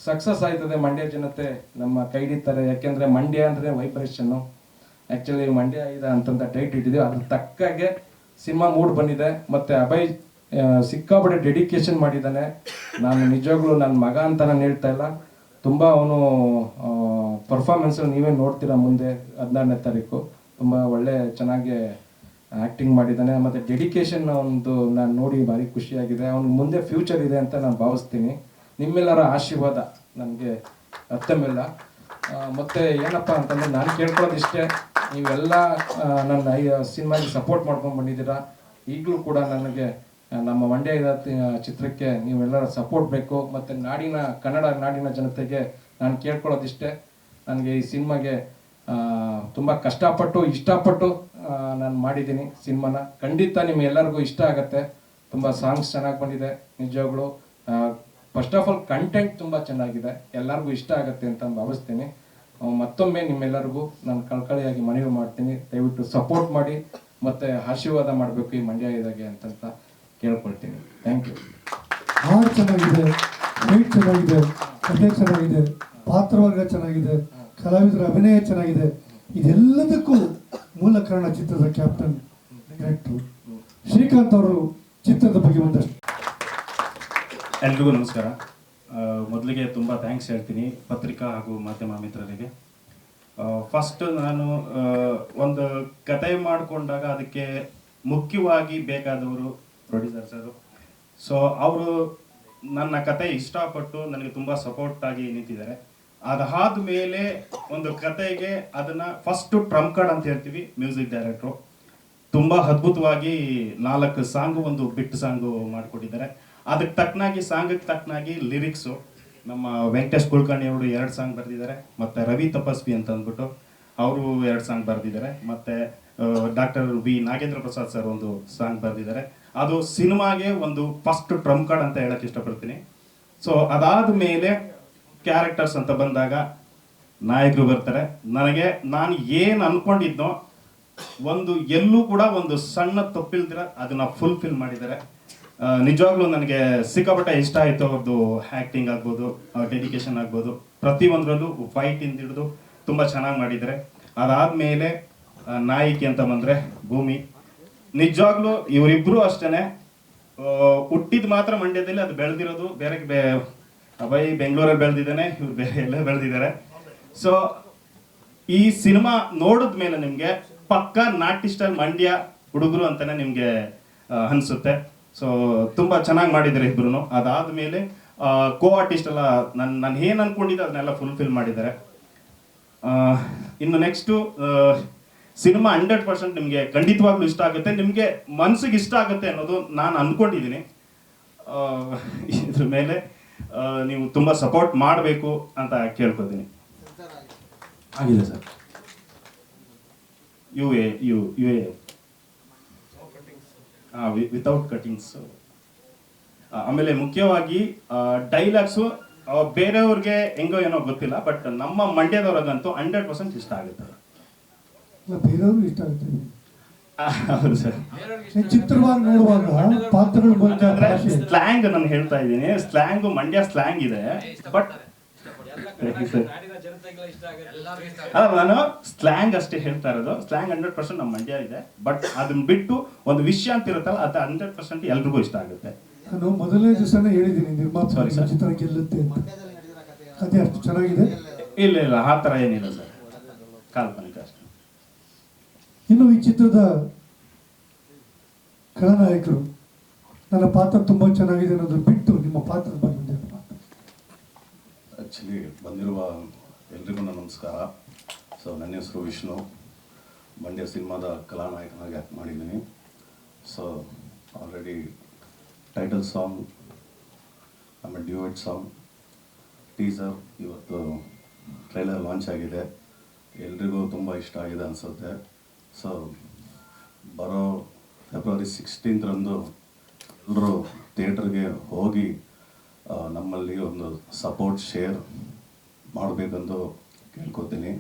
ಸಕ್ಸಸ್ ಆಯ್ತದೆ. ಮಂಡ್ಯ ಜನತೆ ನಮ್ಮ ಕೈ ಹಿಡಿತಾರೆ. ಯಾಕೆಂದರೆ ಮಂಡ್ಯ ಅಂದರೆ ವೈಬ್ರೇಷನ್ನು. ಆ್ಯಕ್ಚುಲಿ ಮಂಡ್ಯ ಅಂತಂತ ಟೈಟ್ ಇಟ್ಟಿದ್ದೀವಿ. ಅದ್ರ ತಕ್ಕಾಗೆ ಸಿನಿಮಾ ಮೂಡ್ ಬಂದಿದೆ. ಮತ್ತು ಅಭಯ್ ಸಿಕ್ಕಾಪಟ್ಟೆ ಡೆಡಿಕೇಶನ್ ಮಾಡಿದ್ದಾನೆ. ನಾನು ನಿಜವಾಗ್ಲೂ ನನ್ನ ಮಗ ಅಂತ ನಾನು ಹೇಳ್ತಾ ಇಲ್ಲ, ತುಂಬ ಅವನು ಪರ್ಫಾರ್ಮೆನ್ಸಲ್ಲಿ ನೀವೇ ನೋಡ್ತೀರಾ ಮುಂದೆ 16ನೇ ತಾರೀಕು. ತುಂಬ ಚೆನ್ನಾಗಿ ಆ್ಯಕ್ಟಿಂಗ್ ಮಾಡಿದ್ದಾನೆ. ಮತ್ತು ಡೆಡಿಕೇಶನ್ ಒಂದು ನಾನು ನೋಡಿ ಭಾರಿ ಖುಷಿಯಾಗಿದೆ. ಅವ್ನಿಗೆ ಮುಂದೆ ಫ್ಯೂಚರ್ ಇದೆ ಅಂತ ನಾನು ಭಾವಿಸ್ತೀನಿ. ನಿಮ್ಮೆಲ್ಲರ ಆಶೀರ್ವಾದ ನನಗೆ ಅರ್ಥಮಿಲ್ಲ. ಮತ್ತು ಏನಪ್ಪ ಅಂತಂದರೆ ನಾನು ಕೇಳ್ಕೊಳ್ಳೋದಿಷ್ಟೇ, ನೀವೆಲ್ಲ ನನ್ನ ಸಿನಿಮಾಗೆ ಸಪೋರ್ಟ್ ಮಾಡ್ಕೊಂಡು ಬಂದಿದ್ದೀರಾ. ಈಗಲೂ ಕೂಡ ನನಗೆ ನಮ್ಮ ಮಂಡ್ಯ ಚಿತ್ರಕ್ಕೆ ನೀವೆಲ್ಲರ ಸಪೋರ್ಟ್ ಬೇಕು. ಮತ್ತು ಕನ್ನಡ ನಾಡಿನ ಜನತೆಗೆ ನಾನು ಕೇಳ್ಕೊಳ್ಳೋದಿಷ್ಟೇ, ನನಗೆ ಈ ಸಿನಿಮಾಗೆ ತುಂಬ ಕಷ್ಟಪಟ್ಟು ಇಷ್ಟಪಟ್ಟು ನಾನು ಮಾಡಿದ್ದೀನಿ ಸಿನಿಮಾನ. ಖಂಡಿತ ನಿಮ್ಗೆಲ್ಲರಿಗೂ ಇಷ್ಟ ಆಗುತ್ತೆ. ತುಂಬ ಸಾಂಗ್ಸ್ ಚೆನ್ನಾಗಿ ಬಂದಿದೆ ನಿಜವಾಗ್ಲೂ. ಫಸ್ಟ್ ಆಫ್ ಆಲ್ ಕಂಟೆಂಟ್ ತುಂಬ ಚೆನ್ನಾಗಿದೆ, ಎಲ್ಲರಿಗೂ ಇಷ್ಟ ಆಗುತ್ತೆ ಅಂತ ಭಾವಿಸ್ತೀನಿ. ಮತ್ತೊಮ್ಮೆ ನಿಮ್ಮೆಲ್ಲರಿಗೂ ನಾನು ಕಳ್ಕಳಿಯಾಗಿ ಮನವಿ ಮಾಡ್ತೀನಿ, ದಯವಿಟ್ಟು ಸಪೋರ್ಟ್ ಮಾಡಿ ಮತ್ತು ಆಶೀರ್ವಾದ ಮಾಡಬೇಕು ಈ ಮಂಡ್ಯ ಇದಾಗೆ ಅಂತ ಕೇಳ್ಕೊಳ್ತೀನಿ. Thank you. ಹಾಡು ಚೆನ್ನಾಗಿದೆ, ಫೈಟ್ ಚೆನ್ನಾಗಿದೆ, ಕಥೆ ಚೆನ್ನಾಗಿದೆ, ಪಾತ್ರವರ್ಗ ಚೆನ್ನಾಗಿದೆ, ಕಲಾವಿದರ ಅಭಿನಯ ಚೆನ್ನಾಗಿದೆ. ಇದೆಲ್ಲದಕ್ಕೂ ಮೂಲ ಕಾರಣ ಚಿತ್ರದ ಕ್ಯಾಪ್ಟನ್ ಡೈರೆಕ್ಟರ್ ಶ್ರೀಕಾಂತ್ ಅವರು. ಚಿತ್ರದ ಬಗ್ಗೆ ಒಂದಷ್ಟು. ಎಲ್ರಿಗೂ ನಮಸ್ಕಾರ. ಮೊದಲಿಗೆ ತುಂಬ ಥ್ಯಾಂಕ್ಸ್ ಹೇಳ್ತೀನಿ ಪತ್ರಿಕಾ ಹಾಗೂ ಮಾಧ್ಯಮ ಮಿತ್ರರಿಗೆ. ಫಸ್ಟ್ ನಾನು ಒಂದು ಕತೆ ಮಾಡಿಕೊಂಡಾಗ ಅದಕ್ಕೆ ಮುಖ್ಯವಾಗಿ ಬೇಕಾದವರು ಪ್ರೊಡ್ಯೂಸರ್ ಸರ್. ಸೊ ಅವರು ನನ್ನ ಕತೆ ಇಷ್ಟಪಟ್ಟು ನನಗೆ ತುಂಬ ಸಪೋರ್ಟ್ ಆಗಿ ನಿಂತಿದ್ದಾರೆ. ಅದಾದ ಮೇಲೆ ಒಂದು ಕತೆಗೆ ಅದನ್ನು ಫಸ್ಟು ಟ್ರಂಪ್ ಕಾರ್ಡ್ ಅಂತ ಹೇಳ್ತೀವಿ, ಮ್ಯೂಸಿಕ್ ಡೈರೆಕ್ಟ್ರು ತುಂಬ ಅದ್ಭುತವಾಗಿ 4 ಸಾಂಗು, ಒಂದು ಬಿಟ್ ಸಾಂಗು ಮಾಡಿಕೊಟ್ಟಿದ್ದಾರೆ. ಅದಕ್ಕೆ ತಕ್ಕನಾಗಿ ಸಾಂಗಿಗೆ ತಕ್ಕನಾಗಿ ಲಿರಿಕ್ಸು ನಮ್ಮ ವೆಂಕಟೇಶ್ ಕುಲಕರ್ಣಿ ಅವರು 2 ಸಾಂಗ್ ಬರೆದಿದ್ದಾರೆ, ಮತ್ತು ರವಿ ತಪಸ್ವಿ ಅಂತ ಅಂದ್ಬಿಟ್ಟು ಅವರು 2 ಸಾಂಗ್ ಬರೆದಿದ್ದಾರೆ, ಮತ್ತು doctor V Nagendra Prasad sir ಒಂದು ಸಾಂಗ್ ಬರೆದಿದ್ದಾರೆ. ಅದು ಸಿನಿಮಾಗೆ ಒಂದು ಫಸ್ಟ್ ಟ್ರಂಪ್ ಕಾರ್ಡ್ ಅಂತ ಹೇಳಕ್ಕೆ ಇಷ್ಟಪಡ್ತೀನಿ. ಸೊ ಅದಾದ ಮೇಲೆ ಕ್ಯಾರೆಕ್ಟರ್ಸ್ ಅಂತ ಬಂದಾಗ ನಾಯಕರು ಬರ್ತಾರೆ. ನಾನು ಏನು ಅನ್ಕೊಂಡಿದ್ನೋ ಒಂದು ಎಲ್ಲೂ ಕೂಡ ಒಂದು ಸಣ್ಣ ತಪ್ಪಿಲ್ದಿರ ಅದನ್ನ ಫುಲ್ಫಿಲ್ ಮಾಡಿದ್ದಾರೆ. ನಿಜವಾಗ್ಲೂ ನನಗೆ ಸಿಕ್ಕಾಪಟ್ಟೆ ಇಷ್ಟ ಆಯಿತು. ಅವ್ರದ್ದು ಆ್ಯಕ್ಟಿಂಗ್ ಆಗ್ಬೋದು, ಡೆಡಿಕೇಶನ್ ಆಗ್ಬೋದು, ಪ್ರತಿಯೊಂದರಲ್ಲೂ ಫೈಟಿಂದ ಹಿಡಿದು ತುಂಬ ಚೆನ್ನಾಗಿ ಮಾಡಿದ್ದಾರೆ. ಅದಾದಮೇಲೆ ನಾಯಕಿ ಅಂತ ಬಂದರೆ ಭೂಮಿ. ನಿಜವಾಗ್ಲೂ ಇವರಿಬ್ಬರು ಅಷ್ಟೇ, ಹುಟ್ಟಿದ ಮಾತ್ರ ಮಂಡ್ಯದಲ್ಲಿ, ಅದು ಬೆಳೆದಿರೋದು ಬೇರೆ ಅಭಯ್ ಬೆಂಗಳೂರಲ್ಲಿ ಬೆಳೆದಿದ್ದಾನೆ, ಇವ್ರು ಬೇರೆ ಎಲ್ಲ ಬೆಳೆದಿದ್ದಾರೆ. ಸೊ ಈ ಸಿನಿಮಾ ನೋಡಿದ ಮೇಲೆ ನಿಮಗೆ ಪಕ್ಕ ನಾಟಿ ಸ್ಟೈಲ್ ಮಂಡ್ಯ ಹುಡುಗರು ಅಂತಾನೆ ನಿಮಗೆ ಅನಿಸುತ್ತೆ. ಸೊ ತುಂಬ ಚೆನ್ನಾಗಿ ಮಾಡಿದ್ದಾರೆ ಇಬ್ರು. ಅದಾದಮೇಲೆ ಕೋ ಆರ್ಟಿಸ್ಟ್ ಎಲ್ಲ ನಾನು ಏನು ಅನ್ಕೊಂಡಿದ್ದೆ ಅದನ್ನೆಲ್ಲ ಫುಲ್ಫಿಲ್ ಮಾಡಿದ್ದಾರೆ. ಇನ್ನು ನೆಕ್ಸ್ಟು ಸಿನಿಮಾ 100% ನಿಮಗೆ ಖಂಡಿತವಾಗ್ಲೂ ಇಷ್ಟ ಆಗುತ್ತೆ, ನಿಮಗೆ ಮನ್ಸಿಗೆ ಇಷ್ಟ ಆಗುತ್ತೆ ಅನ್ನೋದು ನಾನು ಅಂದ್ಕೊಂಡಿದ್ದೀನಿ. ಇದ್ರ ಮೇಲೆ ನೀವು ತುಂಬ ಸಪೋರ್ಟ್ ಮಾಡಬೇಕು ಅಂತ ಕೇಳ್ಕೊತೀನಿ. ಆಗಿದೆ sir. U A without cuttings. ಆಮೇಲೆ ಮುಖ್ಯವಾಗಿ ಡೈಲಾಗ್ಸು ಬೇರೆಯವ್ರಿಗೆ ಹೆಂಗೋ ಏನೋ ಗೊತ್ತಿಲ್ಲ, ಬಟ್ ನಮ್ಮ ಮಂಡ್ಯದವ್ರಿಗಂತೂ 100% ಇಷ್ಟ ಆಗುತ್ತೆ. ಬೇರೆಯವರು ಇಷ್ಟ ಆಗುತ್ತೆ. ಹೌದು ಸರ್. ಚಿತ್ರವಾಗಿ ನೋಡುವಾಗ ಪಾತ್ರಗಳ ಮೂಲಕ ಸ್ಲ್ಯಾಂಗ್ ನಾನು ಹೇಳ್ತಾ ಇದ್ದೀನಿ, ಸ್ಲ್ಯಾಂಗು ಮಂಡ್ಯ ಸ್ಲ್ಯಾಂಗ್ ಇದೆ, ಬಟ್ ನಾನು ಸ್ಲ್ಯಾಂಗ್ ಅಷ್ಟೇ ಹೇಳ್ತಾ ಇರೋದು. ಸ್ಲ್ಯಾಂಗ್ 100% ನಮ್ಮ ಮಂಡ್ಯ ಇದೆ, ಬಟ್ ಅದನ್ನ ಬಿಟ್ಟು ಒಂದು ವಿಷಯ ಅಂತ ಇರುತ್ತಲ್ಲ, ಅದು 100% ಎಲ್ರಿಗೂ ಇಷ್ಟ ಆಗುತ್ತೆ. ನಾನು ಮೊದಲನೇ ದಿವಸನೇ ಹೇಳಿದ್ದೀನಿ ನಿರ್ಮಾಪಕ ಚಿತ್ರ ಗೆಲ್ಲುತ್ತೆ ಅಂತ. ಕಥೆ ಅಷ್ಟು ಚೆನ್ನಾಗಿದೆ. ಇಲ್ಲ ಆ ಥರ ಏನಿಲ್ಲ ಸರ್, ಕಾಲ್ಪನಿಕ ಅಷ್ಟೇ. ಇನ್ನು ಈ ಚಿತ್ರದ ಖಳನಾಯಕರು, ನನ್ನ ಪಾತ್ರ ತುಂಬ ಚೆನ್ನಾಗಿದೆ ಅನ್ನೋದು ಬಿಟ್ಟು ನಿಮ್ಮ ಪಾತ್ರದ ಬಗ್ಗೆ ಆ್ಯಕ್ಚುಲಿ ಬಂದಿರುವ ಎಲ್ರಿಗೂ ನನ್ನ ನಮಸ್ಕಾರ. ಸೊ ನನ್ನ ಹೆಸರು ವಿಷ್ಣು, ಮಂಡ್ಯ ಸಿನಿಮಾದ ಕಲಾನಾಯಕನಾಗಿ ಆ್ಯಕ್ಟ್ ಮಾಡಿದ್ದೀನಿ. ಸೊ ಆಲ್ರೆಡಿ ಟೈಟಲ್ ಸಾಂಗ್, ಆಮೇಲೆ ಡ್ಯೂಯೆಟ್ ಸಾಂಗ್, ಟೀಸರ್, ಇವತ್ತು ಟ್ರೈಲರ್ ಲಾಂಚ್ ಆಗಿದೆ. ಎಲ್ರಿಗೂ ತುಂಬ ಇಷ್ಟ ಆಗಿದೆ ಅನಿಸುತ್ತೆ. ಸೊ ಬರೋ ಫೆಬ್ರವರಿ 16ರಂದು ಎಲ್ಲರೂ ಥಿಯೇಟ್ರಿಗೆ ಹೋಗಿ ನಮ್ಮಲ್ಲಿ ಒಂದು ಸಪೋರ್ಟ್ ಶೇರ್ ಮಾಡಬೇಕಂದು ಕೇಳ್ಕೊತೀನಿ.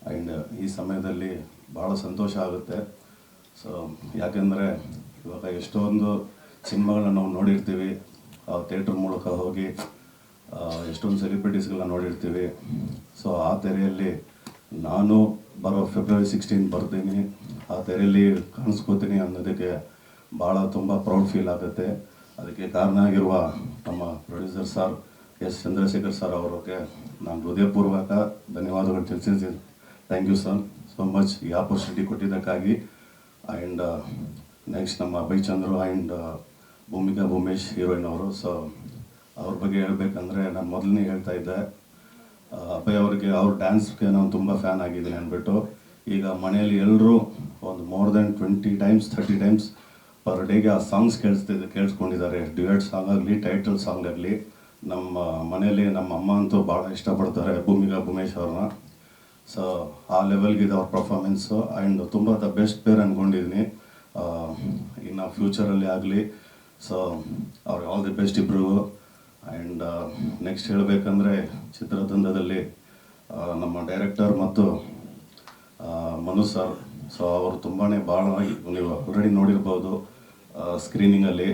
ಆ್ಯಂಡ್ ಈ ಸಮಯದಲ್ಲಿ ಭಾಳ ಸಂತೋಷ ಆಗುತ್ತೆ. ಸೊ ಯಾಕೆಂದರೆ ಇವಾಗ ಎಷ್ಟೊಂದು ಸಿನಿಮಾಗಳನ್ನ ನಾವು ನೋಡಿರ್ತೀವಿ, ಥಿಯೇಟ್ರ್ ಮೂಲಕ ಹೋಗಿ ಎಷ್ಟೊಂದು ಸೆಲೆಬ್ರಿಟೀಸ್ಗಳನ್ನ ನೋಡಿರ್ತೀವಿ. ಸೊ ಆ ತೆರೆಯಲ್ಲಿ ನಾನು ಬರೋ ಫೆಬ್ರವರಿ 16 ಬರ್ತೀನಿ, ಆ ತೆರೆಯಲ್ಲಿ ಕಾಣಿಸ್ಕೋತೀನಿ ಅನ್ನೋದಕ್ಕೆ ಭಾಳ ತುಂಬ ಪ್ರೌಡ್ ಫೀಲ್ ಆಗುತ್ತೆ. ಅದಕ್ಕೆ ಕಾರಣ ಆಗಿರುವ ನಮ್ಮ producer sir S Chandrashekhar sir ಅವರಿಗೆ ನಾನು ಹೃದಯಪೂರ್ವಕ ಧನ್ಯವಾದಗಳು ತಿಳಿಸಿದ್ದೀನಿ. Thank you sir so much ಈ ಆಪರ್ಚುನಿಟಿ ಕೊಟ್ಟಿದ್ದಕ್ಕಾಗಿ. ಆ್ಯಂಡ್ ನೆಕ್ಸ್ಟ್ ನಮ್ಮ ಅಭಯ್ ಚಂದ್ರು ಆ್ಯಂಡ್ ಭೂಮಿಕಾ ಭೂಮೇಶ್ ಹೀರೋಯಿನ್ ಅವರು. ಸೊ ಅವ್ರ ಬಗ್ಗೆ ಹೇಳಬೇಕಂದ್ರೆ ನಾನು ಮೊದಲನೇ ಹೇಳ್ತಾ ಇದ್ದೆ, ಅಭಯ್ ಅವ್ರಿಗೆ ಅವ್ರ ಡ್ಯಾನ್ಸ್ಗೆ ನಾನು ತುಂಬ ಫ್ಯಾನ್ ಆಗಿದ್ದೀನಿ ಅಂದ್ಬಿಟ್ಟು. ಈಗ ಮನೆಯಲ್ಲಿ ಎಲ್ಲರೂ ಒಂದು more than 20 times 30 times per ಡೇಗೆ ಆ ಸಾಂಗ್ಸ್ ಕೇಳಿಸ್ಕೊಂಡಿದ್ದಾರೆ. ಡ್ಯೂಯೆಟ್ ಸಾಂಗ್ ಆಗಲಿ, ಟೈಟಲ್ ಸಾಂಗ್ ಆಗಲಿ. ನಮ್ಮ ಮನೆಯಲ್ಲಿ ನಮ್ಮ ಅಮ್ಮ ಅಂತೂ ಭಾಳ ಇಷ್ಟಪಡ್ತಾರೆ ಭೂಮಿಕಾ ಭೂಮೇಶ್ ಅವ್ರನ್ನ. ಸೊ ಆ ಲೆವೆಲ್ಗಿದೆ ಅವ್ರ ಪರ್ಫಾರ್ಮೆನ್ಸು ಆ್ಯಂಡ್ ತುಂಬ ದ ಬೆಸ್ಟ್ ಪೇರ್ ಅಂದ್ಕೊಂಡಿದ್ದೀನಿ. ಇನ್ನು ಫ್ಯೂಚರಲ್ಲಿ ಆಗಲಿ. ಸೊ ಅವ್ರಿಗೆ ಆಲ್ ದಿ ಬೆಸ್ಟ್ ಇಬ್ರಿಗೂ. ಆ್ಯಂಡ್ ನೆಕ್ಸ್ಟ್ ಹೇಳಬೇಕಂದ್ರೆ ಚಿತ್ರತಂಡದಲ್ಲಿ ನಮ್ಮ ಡೈರೆಕ್ಟರ್ ಮತ್ತು ಮನು ಸರ್. ಸೊ ಅವರು ತುಂಬಾ ಭಾಳ ನೀವು ಆಲ್ರೆಡಿ ನೋಡಿರ್ಬೋದು ಸ್ಕ್ರೀನಿಂಗಲ್ಲಿ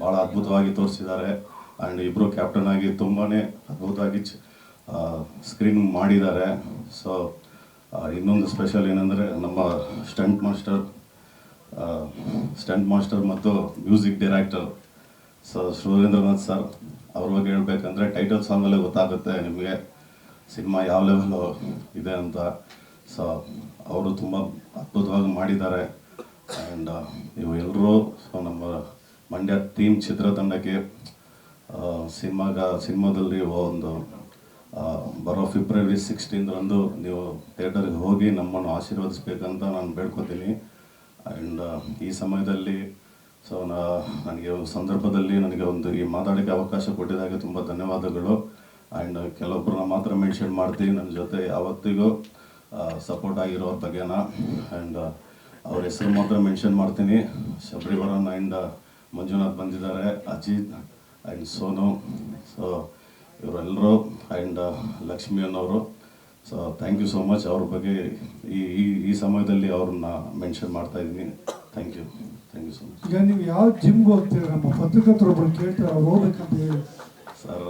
ಭಾಳ ಅದ್ಭುತವಾಗಿ ತೋರಿಸಿದ್ದಾರೆ. ಆ್ಯಂಡ್ ಇಬ್ಬರು ಕ್ಯಾಪ್ಟನ್ ಆಗಿ ತುಂಬಾ ಅದ್ಭುತವಾಗಿ ಸ್ಕ್ರೀನಿಂಗ್ ಮಾಡಿದ್ದಾರೆ. ಸೊ ಇನ್ನೊಂದು ಸ್ಪೆಷಲ್ ಏನಂದರೆ ನಮ್ಮ ಸ್ಟಂಟ್ ಮಾಸ್ಟರ್ ಮತ್ತು ಮ್ಯೂಸಿಕ್ ಡೈರೆಕ್ಟರ್ ಸುರೇಂದ್ರನಾಥ್ ಸರ್ ಅವ್ರ ಬಗ್ಗೆ ಹೇಳ್ಬೇಕಂದ್ರೆ ಟೈಟಲ್ ಸಾಂಗಲ್ಲೇ ಗೊತ್ತಾಗುತ್ತೆ ನಿಮಗೆ ಸಿನಿಮಾ ಯಾವ ಲೆವೆಲು ಇದೆ ಅಂತ. ಸೊ ಅವರು ತುಂಬ ಅದ್ಭುತವಾಗಿ ಮಾಡಿದ್ದಾರೆ. ಆ್ಯಂಡ್ ನೀವು ಎಲ್ಲರೂ ಸೊ ನಮ್ಮ ಮಂಡ್ಯ ಟೀಮ್ ಚಿತ್ರತಂಡಕ್ಕೆ ಸಿನಿಮಾದಲ್ಲಿ ಒಂದು ಬರೋ ಫೆಬ್ರವರಿ 16ರಂದು ನೀವು ಥಿಯೇಟರ್ಗೆ ಹೋಗಿ ನಮ್ಮನ್ನು ಆಶೀರ್ವದಿಸ್ಬೇಕಂತ ನಾನು ಬೇಡ್ಕೊತೀನಿ. ಆ್ಯಂಡ್ ಈ ಸಮಯದಲ್ಲಿ ಸೊ ನನಗೆ ಒಂದು ಸಂದರ್ಭದಲ್ಲಿ ನನಗೆ ಒಂದು ಈ ಮಾತಾಡೋಕ್ಕೆ ಅವಕಾಶ ಕೊಟ್ಟಿದ್ದಾಗೆ ತುಂಬ ಧನ್ಯವಾದಗಳು. ಆ್ಯಂಡ್ ಕೆಲವೊಬ್ಬರನ್ನ ಮಾತ್ರ ಮೆನ್ಷನ್ ಮಾಡ್ತೀನಿ, ನನ್ನ ಜೊತೆ ಯಾವತ್ತಿಗೂ ಸಪೋರ್ಟ್ ಆಗಿರೋರ ಬಗ್ಗೆನ. ಆ್ಯಂಡ್ ಅವ್ರ ಹೆಸರು ಮಾತ್ರ ಮೆನ್ಷನ್ ಮಾಡ್ತೀನಿ. ಶಬರಿವರನ್ ಆ್ಯಂಡ್ ಮಂಜುನಾಥ್ ಬಂದಿದ್ದಾರೆ, ಅಜಿತ್ ಆ್ಯಂಡ್ ಸೋನು. ಸೊ ಇವರೆಲ್ಲರೂ ಆ್ಯಂಡ್ ಲಕ್ಷ್ಮಿ ಅನ್ನೋರು. So thank you so much. ಅವ್ರ ಬಗ್ಗೆ ಈ ಸಮಯದಲ್ಲಿ ಅವ್ರನ್ನ ಮೆನ್ಷನ್ ಮಾಡ್ತಾ ಇದ್ದೀನಿ. Thank you so much. ಈಗ ನೀವು ಯಾವ ಜಿಮ್ಗೆ ಹೋಗ್ತೀರ? ನಮ್ಮ ಪತ್ರಕರ್ತರೊಬ್ಬರು ಕೇಳ್ತಾರೆ, ಅವ್ರು ಹೋಗ್ಬೇಕಂತ ಹೇಳಿ. ಸರ್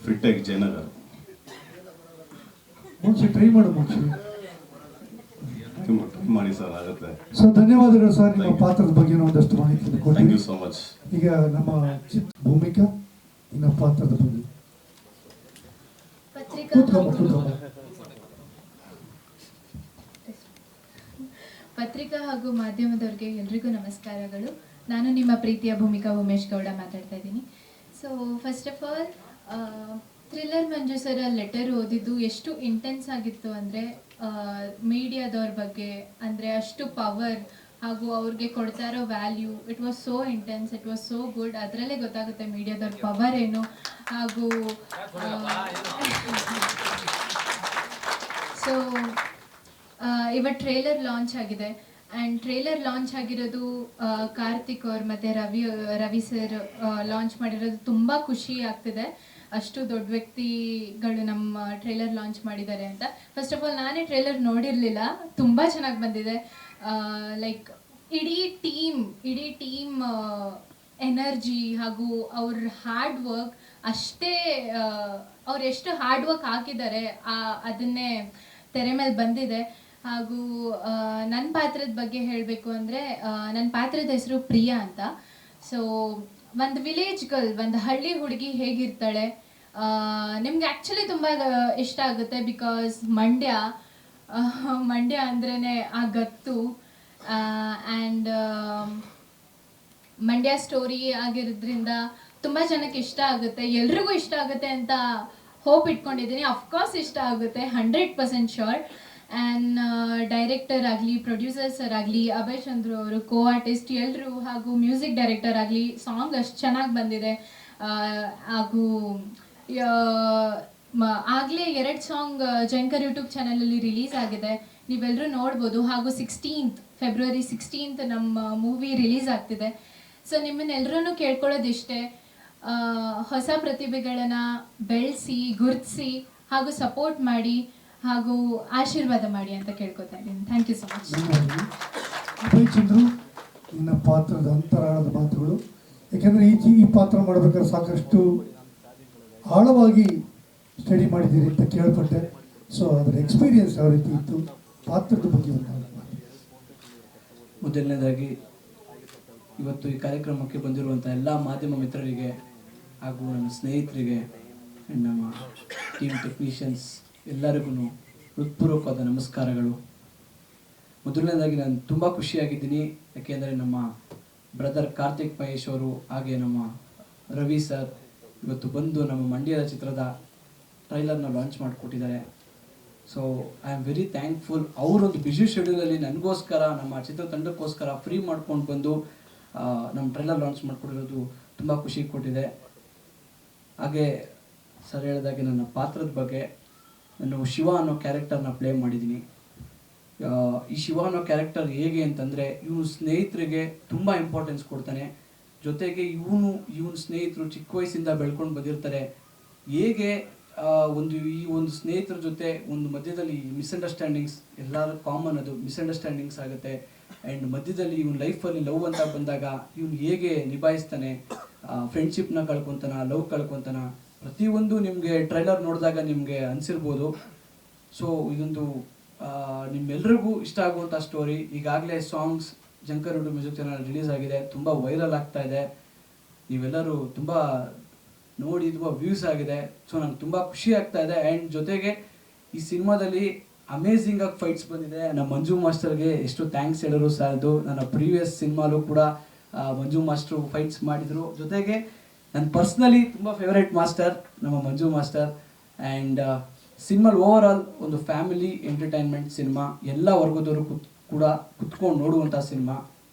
ಫಿಟ್ಟಾಗಿ ಜಯನಗರ್ ಮುಂಚೆ ಟ್ರೈ ಮಾಡು ಮಾಡಿ ಸರ್, ಆಗುತ್ತೆ. ಸೊ ಧನ್ಯವಾದಗಳು ಸರ್, ನಿಮ್ಮ ಪಾತ್ರದ ಬಗ್ಗೆ ಒಂದಷ್ಟು ಮಾಹಿತಿ ಥ್ಯಾಂಕ್ ಕೊಡ್ತೀವಿ. You so much. ಈಗ ನಮ್ಮ ಭೂಮಿಕಾ ಇನ್ನ ಪಾತ್ರದ ಬಗ್ಗೆ ಪತ್ರಿಕಾ ಹಾಗೂ ಮಾಧ್ಯಮದವ್ರಿಗೆ ಎಲ್ರಿಗೂ ನಮಸ್ಕಾರಗಳು. ನಾನು ನಿಮ್ಮ ಪ್ರೀತಿಯ ಭೂಮಿಕಾ ಉಮೇಶ್ ಗೌಡ ಮಾತಾಡ್ತಾ ಇದ್ದೀನಿ. So first of all thriller Manju sir letter ಓದಿದ್ದು ಎಷ್ಟು ಇಂಟೆನ್ಸ್ ಆಗಿತ್ತು ಅಂದರೆ ಮೀಡಿಯಾದವ್ರ ಬಗ್ಗೆ, ಅಂದರೆ ಅಷ್ಟು ಪವರ್ ಹಾಗೂ ಅವ್ರಿಗೆ ಕೊಡ್ತಾ ಇರೋ value, it was so intense, it was so good. ಅದರಲ್ಲೇ ಗೊತ್ತಾಗುತ್ತೆ ಮೀಡಿಯಾದವ್ರ ಪವರ್ ಏನು. ಹಾಗೂ ಸೊ ಇವತ್ತು ಟ್ರೇಲರ್ ಲಾಂಚ್ ಆಗಿದೆ. ಆ್ಯಂಡ್ ಟ್ರೇಲರ್ ಲಾಂಚ್ ಆಗಿರೋದು ಕಾರ್ತಿಕ್ ಅವ್ರು ಮತ್ತು ರವಿ ಸರ್ ಲಾಂಚ್ ಮಾಡಿರೋದು ತುಂಬ ಖುಷಿ ಆಗ್ತಿದೆ. ಅಷ್ಟು ದೊಡ್ಡ ವ್ಯಕ್ತಿಗಳು ನಮ್ಮ ಟ್ರೇಲರ್ ಲಾಂಚ್ ಮಾಡಿದ್ದಾರೆ ಅಂತ. ಫಸ್ಟ್ ಆಫ್ ಆಲ್ ನಾನೇ ಟ್ರೇಲರ್ ನೋಡಿರಲಿಲ್ಲ, ತುಂಬ ಚೆನ್ನಾಗಿ ಬಂದಿದೆ. ಲೈಕ್ ಇಡೀ ಟೀಮ್ ಎನರ್ಜಿ ಹಾಗೂ ಅವ್ರ ಹಾರ್ಡ್ ವರ್ಕ್ ಅಷ್ಟೇ, ಅವ್ರು ಎಷ್ಟು ಹಾರ್ಡ್ ವರ್ಕ್ ಹಾಕಿದ್ದಾರೆ ಅದನ್ನೇ ತೆರೆ ಮೇಲೆ ಬಂದಿದೆ. ಹಾಗೂ ನನ್ನ ಪಾತ್ರದ ಬಗ್ಗೆ ಹೇಳಬೇಕು ಅಂದರೆ ನನ್ನ ಪಾತ್ರದ ಹೆಸರು ಪ್ರಿಯಾ ಅಂತ. ಸೊ ಒಂದು ವಿಲೇಜ್ ಗರ್ಲ್, ಒಂದು ಹಳ್ಳಿ ಹುಡುಗಿ ಹೇಗಿರ್ತಾಳೆ ನಿಮ್ಗೆ ಆ್ಯಕ್ಚುಲಿ ತುಂಬ ಇಷ್ಟ ಆಗುತ್ತೆ. ಬಿಕಾಸ್ ಮಂಡ್ಯ ಅಂದ್ರೇ ಆ ಗತ್ತು. ಆ್ಯಂಡ್ ಮಂಡ್ಯ ಸ್ಟೋರಿ ಆಗಿರೋದ್ರಿಂದ ತುಂಬ ಜನಕ್ಕೆ ಇಷ್ಟ ಆಗುತ್ತೆ, ಎಲ್ರಿಗೂ ಇಷ್ಟ ಆಗುತ್ತೆ ಅಂತ ಹೋಪ್ ಇಟ್ಕೊಂಡಿದ್ದೀನಿ. ಅಫ್ಕೋರ್ಸ್ ಇಷ್ಟ ಆಗುತ್ತೆ, 100% ಶ್ಯೂರ್. ಆ್ಯಂಡ್ ಡೈರೆಕ್ಟರ್ ಆಗಲಿ, ಪ್ರೊಡ್ಯೂಸರ್ಸ್ ಆಗಲಿ, ಅಭಯ್ ಚಂದ್ರು ಅವರು, ಕೋ ಆರ್ಟಿಸ್ಟ್ ಎಲ್ಲರೂ, ಹಾಗೂ ಮ್ಯೂಸಿಕ್ ಡೈರೆಕ್ಟರ್ ಆಗಲಿ, ಸಾಂಗ್ ಅಷ್ಟು ಚೆನ್ನಾಗಿ ಬಂದಿದೆ. ಹಾಗೂ ಆಗಲೇ 2 ಸಾಂಗ್ ಜೈಂಕರ್ ಯೂಟ್ಯೂಬ್ ಚಾನಲಲ್ಲಿ ರಿಲೀಸ್ ಆಗಿದೆ, ನೀವೆಲ್ಲರೂ ನೋಡ್ಬೋದು. ಹಾಗೂ ಫೆಬ್ರವರಿ 16 ನಮ್ಮ ಮೂವಿ ರಿಲೀಸ್ ಆಗ್ತಿದೆ. ಸೊ ನಿಮ್ಮನ್ನೆಲ್ಲರೂ ಕೇಳ್ಕೊಳ್ಳೋದಿಷ್ಟೇ, ಹೊಸ ಪ್ರತಿಭೆಗಳನ್ನು ಬೆಳೆಸಿ, ಗುರುತಿಸಿ ಹಾಗೂ ಸಪೋರ್ಟ್ ಮಾಡಿ ಹಾಗೂ ಆಶೀರ್ವಾದ ಮಾಡಿ ಅಂತ ಕೇಳ್ಕೊತಾ ಇದ್ದೀನಿ. Thank you so much. Abhay Chandru, ನಿನ್ನ ಪಾತ್ರದ ಅಂತರಾಳದ ಮಾತುಗಳು. ಯಾಕೆಂದರೆ ಈ ಪಾತ್ರ ಮಾಡಬೇಕಾದ್ರೆ ಸಾಕಷ್ಟು ಆಳವಾಗಿ ಸ್ಟಡಿ ಮಾಡಿದ್ದೀರಿ ಅಂತ ಕೇಳ್ಪಟ್ಟೆ. ಸೊ ಅದರ ಎಕ್ಸ್ಪೀರಿಯನ್ಸ್ ಯಾವ ರೀತಿ ಇತ್ತು, ಪಾತ್ರದ ಬಗ್ಗೆ ಮೊದಲನೇದಾಗಿ ಇವತ್ತು ಈ ಕಾರ್ಯಕ್ರಮಕ್ಕೆ ಬಂದಿರುವಂಥ ಎಲ್ಲ ಮಾಧ್ಯಮ ಮಿತ್ರರಿಗೆ ಹಾಗೂ ನನ್ನ ಸ್ನೇಹಿತರಿಗೆ ಆ್ಯಂಡ್ ನಮ್ಮ ಟೀಮ್ ಟೆಕ್ನಿಷಿಯನ್ಸ್ ಎಲ್ಲರಿಗೂ ಹೃತ್ಪೂರ್ವಕವಾದ ನಮಸ್ಕಾರಗಳು. ಮೊದಲನೇದಾಗಿ ನಾನು ತುಂಬ ಖುಷಿಯಾಗಿದ್ದೀನಿ, ಯಾಕೆಂದರೆ ನಮ್ಮ ಬ್ರದರ್ ಕಾರ್ತಿಕ್ ಮಹೇಶ್ ಅವರು ಹಾಗೆ ನಮ್ಮ ರವಿ ಸರ್ ಇವತ್ತು ಬಂದು ನಮ್ಮ ಮಂಡ್ಯದ ಚಿತ್ರದ ಟ್ರೈಲರ್ನ ಲಾಂಚ್ ಮಾಡಿಕೊಟ್ಟಿದ್ದಾರೆ. So I am very thankful. ಅವರೊಂದು ಬ್ಯುಸಿ ಶೆಡ್ಯೂಲಲ್ಲಿ ನನಗೋಸ್ಕರ, ನಮ್ಮ ಚಿತ್ರತಂಡಕ್ಕೋಸ್ಕರ ಫ್ರೀ ಮಾಡ್ಕೊಂಡು ಬಂದು ನಮ್ಮ ಟ್ರೈಲರ್ ಲಾಂಚ್ ಮಾಡಿಕೊಟ್ಟಿರೋದು ತುಂಬ ಖುಷಿ ಕೊಟ್ಟಿದೆ. ಹಾಗೆ ಸರ್ ಹೇಳಿದಾಗೆ ನನ್ನ ಪಾತ್ರದ ಬಗ್ಗೆ ನಾನು ಶಿವ ಅನ್ನೋ ಕ್ಯಾರೆಕ್ಟರ್ನ ಪ್ಲೇ ಮಾಡಿದ್ದೀನಿ. ಈ ಶಿವ ಅನ್ನೋ ಕ್ಯಾರೆಕ್ಟರ್ ಹೇಗೆ ಅಂತಂದರೆ, ಇವನು ಸ್ನೇಹಿತರಿಗೆ ತುಂಬ ಇಂಪಾರ್ಟೆನ್ಸ್ ಕೊಡ್ತಾನೆ. ಜೊತೆಗೆ ಇವನು ಸ್ನೇಹಿತರು ಚಿಕ್ಕ ವಯಸ್ಸಿಂದ ಬೆಳ್ಕೊಂಡು ಬಂದಿರ್ತಾರೆ. ಹೇಗೆ ಈ ಒಂದು ಸ್ನೇಹಿತರ ಜೊತೆ ಒಂದು ಮಧ್ಯದಲ್ಲಿ ಮಿಸ್ಅಂಡರ್ಸ್ಟ್ಯಾಂಡಿಂಗ್ಸ್, ಎಲ್ಲರೂ ಕಾಮನ್, ಅದು ಮಿಸ್ಅಂಡರ್ಸ್ಟ್ಯಾಂಡಿಂಗ್ಸ್ ಆಗುತ್ತೆ. ಆ್ಯಂಡ್ ಮಧ್ಯದಲ್ಲಿ ಇವನು ಲೈಫಲ್ಲಿ ಲವ್ ಅಂತ ಬಂದಾಗ ಇವನು ಹೇಗೆ ನಿಭಾಯಿಸ್ತಾನೆ, ಫ್ರೆಂಡ್ಶಿಪ್ನ ಕಳ್ಕೊತಾನ, ಲವ್ ಕಳ್ಕೊತಾನ, ಪ್ರತಿಯೊಂದು ನಿಮಗೆ ಟ್ರೈಲರ್ ನೋಡಿದಾಗ ನಿಮಗೆ ಅನಿಸಿರ್ಬೋದು. ಸೊ ಇದೊಂದು ನಿಮ್ಮೆಲ್ರಿಗೂ ಇಷ್ಟ ಆಗುವಂಥ ಸ್ಟೋರಿ. ಈಗಾಗಲೇ songs Jankar music channel release ಆಗಿದೆ, ತುಂಬ ವೈರಲ್ ಆಗ್ತಾ ಇದೆ. ನೀವೆಲ್ಲರೂ ತುಂಬ ನೋಡಿ ತುಂಬ ವ್ಯೂಸ್ ಆಗಿದೆ. ಸೊ ನಂಗೆ ತುಂಬ ಖುಷಿ ಆಗ್ತಾ ಇದೆ. ಆ್ಯಂಡ್ ಜೊತೆಗೆ ಈ ಸಿನಿಮಾದಲ್ಲಿ ಅಮೇಝಿಂಗ್ ಆಗಿ ಫೈಟ್ಸ್ ಬಂದಿದೆ. ನಮ್ಮ ಮಂಜು ಮಾಸ್ಟರ್ಗೆ ಎಷ್ಟು ಥ್ಯಾಂಕ್ಸ್ ಹೇಳಿದ್ರು ಸಾಲದು. ನನ್ನ ಪ್ರೀವಿಯಸ್ ಸಿನಿಮಾಲು ಕೂಡ ಮಂಜು ಮಾಸ್ಟ್ರು ಫೈಟ್ಸ್ ಮಾಡಿದರು. ಜೊತೆಗೆ ನನ್ನ ಪರ್ಸ್ನಲಿ ತುಂಬ ಫೇವ್ರೇಟ್ ಮಾಸ್ಟರ್ ನಮ್ಮ Manju master. And cinema overall ಒಂದು ಫ್ಯಾಮಿಲಿ ಎಂಟರ್ಟೈನ್ಮೆಂಟ್ ಸಿನಿಮಾ, ಎಲ್ಲ ವರ್ಗದವರು ಕೂಡ ಕುತ್ಕೊಂಡು ನೋಡುವಂಥ ಸಿನಿಮಾ.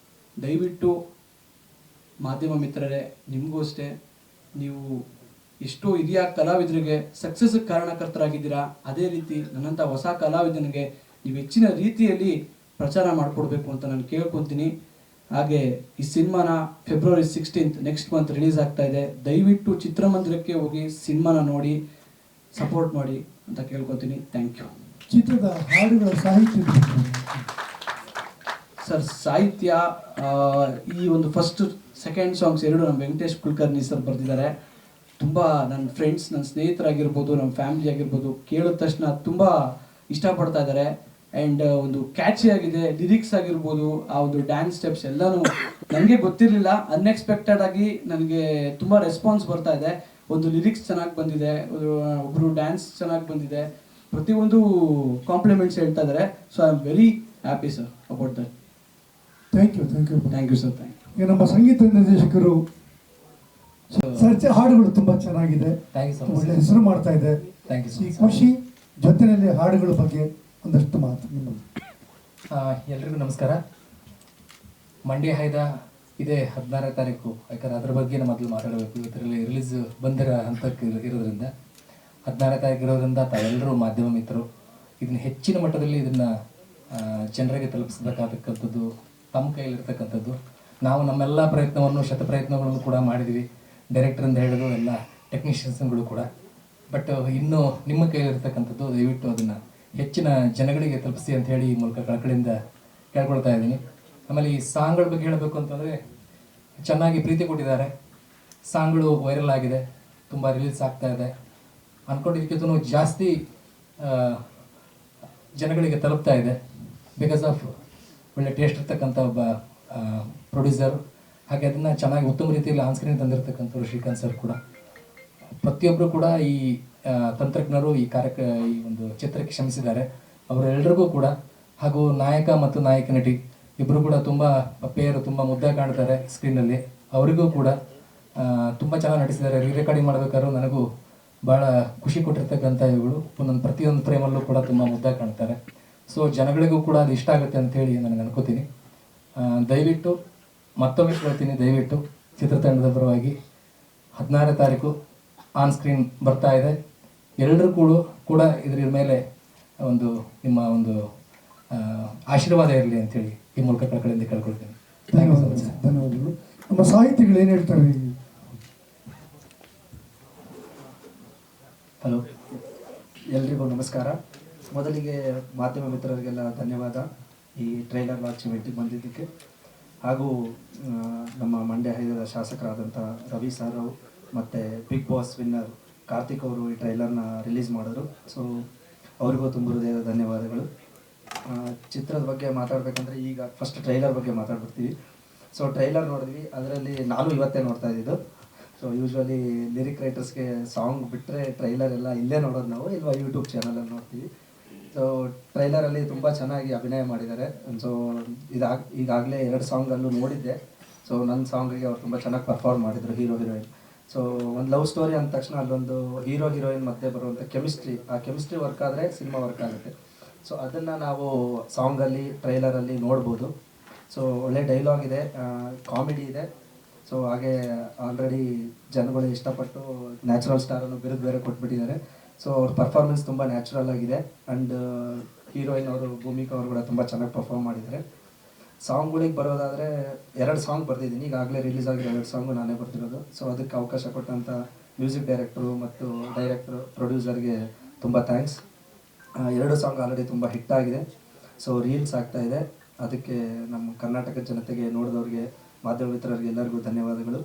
ದಯವಿಟ್ಟು ಮಾಧ್ಯಮ ಮಿತ್ರರೇ, ನಿಮಗೂ ಅಷ್ಟೇ, ನೀವು ಎಷ್ಟೋ ಹಿರಿಯ ಕಲಾವಿದರಿಗೆ ಸಕ್ಸಸ್ಗೆ ಕಾರಣಕರ್ತರಾಗಿದ್ದೀರಾ. ಅದೇ ರೀತಿ ನನ್ನಂಥ ಹೊಸ ಕಲಾವಿದನಿಗೆ ನೀವು ಹೆಚ್ಚಿನ ರೀತಿಯಲ್ಲಿ ಪ್ರಚಾರ ಮಾಡಿಕೊಡ್ಬೇಕು ಅಂತ ನಾನು ಕೇಳ್ಕೊತೀನಿ. ಹಾಗೆ ಈ ಸಿನಿಮಾನ ಫೆಬ್ರವರಿ 16 ನೆಕ್ಸ್ಟ್ ಮಂತ್ ರಿಲೀಸ್ ಆಗ್ತಾ ಇದೆ. ದಯವಿಟ್ಟು ಚಿತ್ರಮಂದಿರಕ್ಕೆ ಹೋಗಿ ಸಿನಿಮಾನ ನೋಡಿ ಸಪೋರ್ಟ್ ಮಾಡಿ ಅಂತ ಕೇಳ್ಕೊತೀನಿ. Thank you. ಚಿತ್ರದ ಹಾಡುಗಳ ಸಾಹಿತ್ಯ ಸರ್, ಸಾಹಿತ್ಯ ಈ ಒಂದು ಫಸ್ಟ್ ಸೆಕೆಂಡ್ ಸಾಂಗ್ಸ್ ಎರಡು ನಮ್ಮ ವೆಂಕಟೇಶ್ ಕುಲಕರ್ಣಿ ಸರ್ ಬರೆದಿದ್ದಾರೆ. ತುಂಬ ನನ್ನ ಫ್ರೆಂಡ್ಸ್, ನನ್ನ ಸ್ನೇಹಿತರಾಗಿರ್ಬೋದು, ನಮ್ಮ ಫ್ಯಾಮಿಲಿ ಆಗಿರ್ಬೋದು, ಕೇಳಿದ ತಕ್ಷಣ ತುಂಬ ಇಷ್ಟಪಡ್ತಾ ಇದ್ದಾರೆ. ಆ್ಯಂಡ್ ಒಂದು ಕ್ಯಾಚಿ ಆಗಿದೆ. ಲಿರಿಕ್ಸ್ ಆಗಿರ್ಬೋದು, ಆ ಒಂದು ಡ್ಯಾನ್ಸ್ ಸ್ಟೆಪ್ಸ್ ಎಲ್ಲನೂ ನನಗೆ ಗೊತ್ತಿರಲಿಲ್ಲ. ಅನ್ಎಕ್ಸ್ಪೆಕ್ಟೆಡ್ ಆಗಿ ನನಗೆ ತುಂಬ ರೆಸ್ಪಾನ್ಸ್ ಬರ್ತಾ ಇದೆ. ಒಂದು ಲಿರಿಕ್ಸ್ ಚೆನ್ನಾಗಿ ಬಂದಿದೆ, ಒಬ್ಬರು ಡ್ಯಾನ್ಸ್ ಚೆನ್ನಾಗಿ ಬಂದಿದೆ, ಪ್ರತಿಯೊಂದು ಕಾಂಪ್ಲಿಮೆಂಟ್ಸ್ ಹೇಳ್ತಾ ಇದ್ದಾರೆ. So I am very happy sir about that. Thank you thank you sir. Thank you. ಈಗ ನಮ್ಮ ಸಂಗೀತ ನಿರ್ದೇಶಕರು ಸರ್ಚೆ ಹಾಡುಗಳು ತುಂಬ ಚೆನ್ನಾಗಿದೆ, ಒಳ್ಳೆ ಹೆಸರು ಮಾಡ್ತಾ ಇದೆ. ಈ ಖುಷಿ ಜೊತೆಯಲ್ಲಿ ಹಾಡುಗಳ ಬಗ್ಗೆ ಒಂದಷ್ಟು ಮಾತು ನಿಮ್ಮದು. ಎಲ್ರಿಗೂ ನಮಸ್ಕಾರ. ಮಂಡ್ಯ ಹೈದ ಇದೇ 16ನೇ ತಾರೀಕು, ಯಾಕಂದರೆ ಅದ್ರ ಬಗ್ಗೆ ಮೊದಲು ಮಾತಾಡಬೇಕು. ಇದರಲ್ಲಿ ರಿಲೀಸ್ ಬಂದಿರೋ ಹಂತಕ್ಕೆ ಇರೋದ್ರಿಂದ 16ನೇ ತಾರೀಕು ಇರೋದ್ರಿಂದ ತಾವೆಲ್ಲರೂ ಮಾಧ್ಯಮ ಮಿತ್ರರು ಇದನ್ನು ಹೆಚ್ಚಿನ ಮಟ್ಟದಲ್ಲಿ ಇದನ್ನು ಜನರಿಗೆ ತಲುಪಿಸಬೇಕಾಗತಕ್ಕಂಥದ್ದು ತಮ್ಮ ಕೈಯಲ್ಲಿರ್ತಕ್ಕಂಥದ್ದು. ನಾವು ನಮ್ಮೆಲ್ಲ ಪ್ರಯತ್ನವನ್ನು ಶತಪ್ರಯತ್ನಗಳನ್ನು ಕೂಡ ಮಾಡಿದ್ವಿ, ಡೈರೆಕ್ಟ್ರಿಂದ ಹಿಡಿದು ಎಲ್ಲ ಟೆಕ್ನಿಷಿಯನ್ಸ್ಗಳು ಕೂಡ. ಬಟ್ ಇನ್ನೂ ನಿಮ್ಮ ಕೈಯಲ್ಲಿರ್ತಕ್ಕಂಥದ್ದು, ದಯವಿಟ್ಟು ಅದನ್ನು ಹೆಚ್ಚಿನ ಜನಗಳಿಗೆ ತಲುಪಿಸಿ ಅಂತ ಹೇಳಿ ಈ ಮೂಲಕ ಕಳಕಳಿಯಿಂದ ಕೇಳ್ಕೊಳ್ತಾ ಇದ್ದೀನಿ. ಆಮೇಲೆ ಈ ಸಾಂಗ್ಗಳ ಬಗ್ಗೆ ಹೇಳಬೇಕು ಅಂತಂದರೆ, ಚೆನ್ನಾಗಿ ಪ್ರೀತಿ ಕೊಟ್ಟಿದ್ದಾರೆ. ಸಾಂಗ್ಗಳು ವೈರಲ್ ಆಗಿದೆ, ತುಂಬ ರಿಲೀಸ್ ಆಗ್ತಾ ಇದೆ. ಅಂದ್ಕೊಂಡಿದ್ದಕ್ಕಿಂತಲೂ ಜಾಸ್ತಿ ಜನಗಳಿಗೆ ತಲುಪ್ತಾ ಇದೆ. ಬಿಕಾಸ್ ಆಫ್ ಒಳ್ಳೆ ಟೇಸ್ಟ್ ಇರ್ತಕ್ಕಂಥ ಒಬ್ಬ ಪ್ರೊಡ್ಯೂಸರ್, ಹಾಗೆ ಅದನ್ನು ಚೆನ್ನಾಗಿ ಉತ್ತಮ ರೀತಿಯಲ್ಲಿ ಆನ್ ಸ್ಕ್ರೀನ್ ತಂದಿರತಕ್ಕಂಥವ್ರು ಶ್ರೀಕಾಂತ್ ಸರ್ ಕೂಡ. ಪ್ರತಿಯೊಬ್ಬರು ಕೂಡ ಈ ತಂತ್ರಜ್ಞರು ಈ ಒಂದು ಚಿತ್ರಕ್ಕೆ ಶ್ರಮಿಸಿದ್ದಾರೆ. ಅವರೆಲ್ಲರಿಗೂ ಕೂಡ, ಹಾಗೂ ನಾಯಕ ಮತ್ತು ನಾಯಕ ನಟಿ ಇಬ್ಬರು ಕೂಡ ತುಂಬ ಪೇರು ತುಂಬ ಮುದ್ದಾಗಿ ಕಾಣ್ತಾರೆ ಸ್ಕ್ರೀನಲ್ಲಿ. ಅವರಿಗೂ ಕೂಡ ತುಂಬ ಚೆನ್ನಾಗಿ ನಟಿಸಿದ್ದಾರೆ. ರೆಕಾರ್ಡಿಂಗ್ ಮಾಡಬೇಕಾದ್ರೂ ನನಗೂ ಭಾಳ ಖುಷಿ ಕೊಟ್ಟಿರ್ತಕ್ಕಂಥ ಇವುಗಳು. ಒಂದೊಂದು ಪ್ರತಿಯೊಂದು ಫ್ರೇಮಲ್ಲೂ ಕೂಡ ತುಂಬ ಮುದ್ದಾಗಿ ಕಾಣ್ತಾರೆ. ಸೊ ಜನಗಳಿಗೂ ಕೂಡ ಅದು ಇಷ್ಟ ಆಗುತ್ತೆ ಅಂಥೇಳಿ ನನಗೆ ಅನ್ಕೋತೀನಿ. ದಯವಿಟ್ಟು ಮತ್ತೊಮ್ಮೆ ಹೇಳ್ತೀನಿ, ದಯವಿಟ್ಟು ಚಿತ್ರತಂಡದ ಪರವಾಗಿ 16ನೇ ತಾರೀಕು ಆನ್ ಸ್ಕ್ರೀನ್ ಬರ್ತಾ ಇದೆ. ಎಲ್ಲರೂ ಕೂಡ ಇದರ ಮೇಲೆ ಒಂದು ನಿಮ್ಮ ಒಂದು ಆಶೀರ್ವಾದ ಇರಲಿ ಅಂಥೇಳಿ ಈ ಮೂಲಕ ಕಳಕಳಿಯಿಂದ ಕೇಳ್ಕೊಳ್ತೀನಿ. ಧನ್ಯವಾದಗಳು. ನಮ್ಮ ಸಾಹಿತಿಗಳು ಏನು ಹೇಳ್ತಾರೆ? ಹಲೋ, ಎಲ್ರಿಗೂ ನಮಸ್ಕಾರ. ಮೊದಲಿಗೆ ಮಾಧ್ಯಮ ಮಿತ್ರರಿಗೆಲ್ಲ ಧನ್ಯವಾದ ಈ ಟ್ರೈಲರ್ ಲಾಂಚ್ ಇವೆಂಟಿಗೆ ಬಂದಿದ್ದಕ್ಕೆ. ಹಾಗೂ ನಮ್ಮ ಮಂಡ್ಯ ಹೈದದ ಶಾಸಕರಾದಂಥ ರವಿ ಸರ್ ಮತ್ತು ಬಿಗ್ ಬಾಸ್ ವಿನ್ನರ್ ಕಾರ್ತಿಕ್ ಅವರು ಈ ಟ್ರೈಲರ್ನ ರಿಲೀಸ್ ಮಾಡಿದ್ರು. ಸೊ ಅವರಿಗೂ ತುಂಬ ಹೃದಯದ ಧನ್ಯವಾದಗಳು. ಚಿತ್ರದ ಬಗ್ಗೆ ಮಾತಾಡಬೇಕಂದ್ರೆ ಈಗ ಫಸ್ಟ್ ಟ್ರೈಲರ್ ಬಗ್ಗೆ ಮಾತಾಡ್ಬಿಡ್ತೀವಿ. ಸೊ ಟ್ರೈಲರ್ ನೋಡಿದ್ವಿ, ಅದರಲ್ಲಿ ನಾನು ಇವತ್ತೇ ನೋಡ್ತಾ ಇದ್ದಿದ್ದು. ಸೊ ಯೂಶ್ವಲಿ ಲಿರಿಕ್ ರೈಟರ್ಸ್ಗೆ ಸಾಂಗ್ ಬಿಟ್ಟರೆ ಟ್ರೈಲರ್ ಎಲ್ಲ ಇಲ್ಲೇ ನೋಡೋದು ನಾವು, ಇಲ್ವಾ ಯೂಟ್ಯೂಬ್ ಚಾನಲಲ್ಲಿ ನೋಡ್ತೀವಿ. ಸೊ ಟ್ರೈಲರಲ್ಲಿ ತುಂಬ ಚೆನ್ನಾಗಿ ಅಭಿನಯ ಮಾಡಿದ್ದಾರೆ. ಸೊ ಈಗಾಗಲೇ 2 ಸಾಂಗಲ್ಲೂ ನೋಡಿದ್ದೆ. ಸೊ ನನ್ನ ಸಾಂಗಿಗೆ ಅವ್ರು ತುಂಬ ಚೆನ್ನಾಗಿ ಪರ್ಫಾರ್ಮ್ ಮಾಡಿದರು, ಹೀರೋ ಹೀರೋಯಿನ್. ಸೊ ಒಂದು ಲವ್ ಸ್ಟೋರಿ ಅಂದ ತಕ್ಷಣ ಅಲ್ಲೊಂದು ಹೀರೋ ಹೀರೋಯಿನ್ ಮಧ್ಯೆ ಬರುವಂಥ ಕೆಮಿಸ್ಟ್ರಿ, ಆ ಕೆಮಿಸ್ಟ್ರಿ ವರ್ಕ್ ಆದರೆ ಸಿನಿಮಾ ವರ್ಕ್ ಆಗುತ್ತೆ. ಸೊ ಅದನ್ನು ನಾವು ಸಾಂಗಲ್ಲಿ ಟ್ರೈಲರಲ್ಲಿ ನೋಡ್ಬೋದು. ಸೊ ಒಳ್ಳೆ ಡೈಲಾಗ್ ಇದೆ, ಕಾಮಿಡಿ ಇದೆ. ಸೊ ಹಾಗೆ ಆಲ್ರೆಡಿ ಜನಗಳು ಇಷ್ಟಪಟ್ಟು ನ್ಯಾಚುರಲ್ ಸ್ಟಾರನ್ನು ಬಿರುದು ಬೇರೆ ಕೊಟ್ಬಿಟ್ಟಿದ್ದಾರೆ. ಸೊ ಅವ್ರ ಪರ್ಫಾರ್ಮೆನ್ಸ್ ತುಂಬ ನ್ಯಾಚುರಲ್ ಆಗಿದೆ. ಆ್ಯಂಡ್ ಹೀರೋಯಿನ್ ಅವರು ಭೂಮಿಕಾ ಅವರು ಕೂಡ ತುಂಬ ಚೆನ್ನಾಗಿ ಪರ್ಫಾರ್ಮ್ ಮಾಡಿದ್ದಾರೆ. ಸಾಂಗ್ಗಳಿಗೆ ಬರೋದಾದರೆ 2 ಸಾಂಗ್ ಬರ್ತಿದ್ದೀನಿ, ಈಗಾಗಲೇ ರಿಲೀಸ್ ಆಗಿರೋ 2 ಸಾಂಗು ನಾನೇ ಬರ್ತಿರೋದು. ಸೊ ಅದಕ್ಕೆ ಅವಕಾಶ ಕೊಟ್ಟಂಥ ಮ್ಯೂಸಿಕ್ ಡೈರೆಕ್ಟ್ರು ಮತ್ತು ಡೈರೆಕ್ಟ್ರು ಪ್ರೊಡ್ಯೂಸರ್ಗೆ ತುಂಬ ಥ್ಯಾಂಕ್ಸ್. 2 ಸಾಂಗ್ ಆಲ್ರೆಡಿ ತುಂಬ ಹಿಟ್ ಆಗಿದೆ. ಸೊ ರೀಲ್ಸ್ ಆಗ್ತಾಯಿದೆ. ಅದಕ್ಕೆ ನಮ್ಮ ಕರ್ನಾಟಕ ಜನತೆಗೆ, ನೋಡಿದವ್ರಿಗೆ, ಮಾಧ್ಯಮ ಮಿತ್ರರಿಗೆ ಎಲ್ಲರಿಗೂ ಧನ್ಯವಾದಗಳು.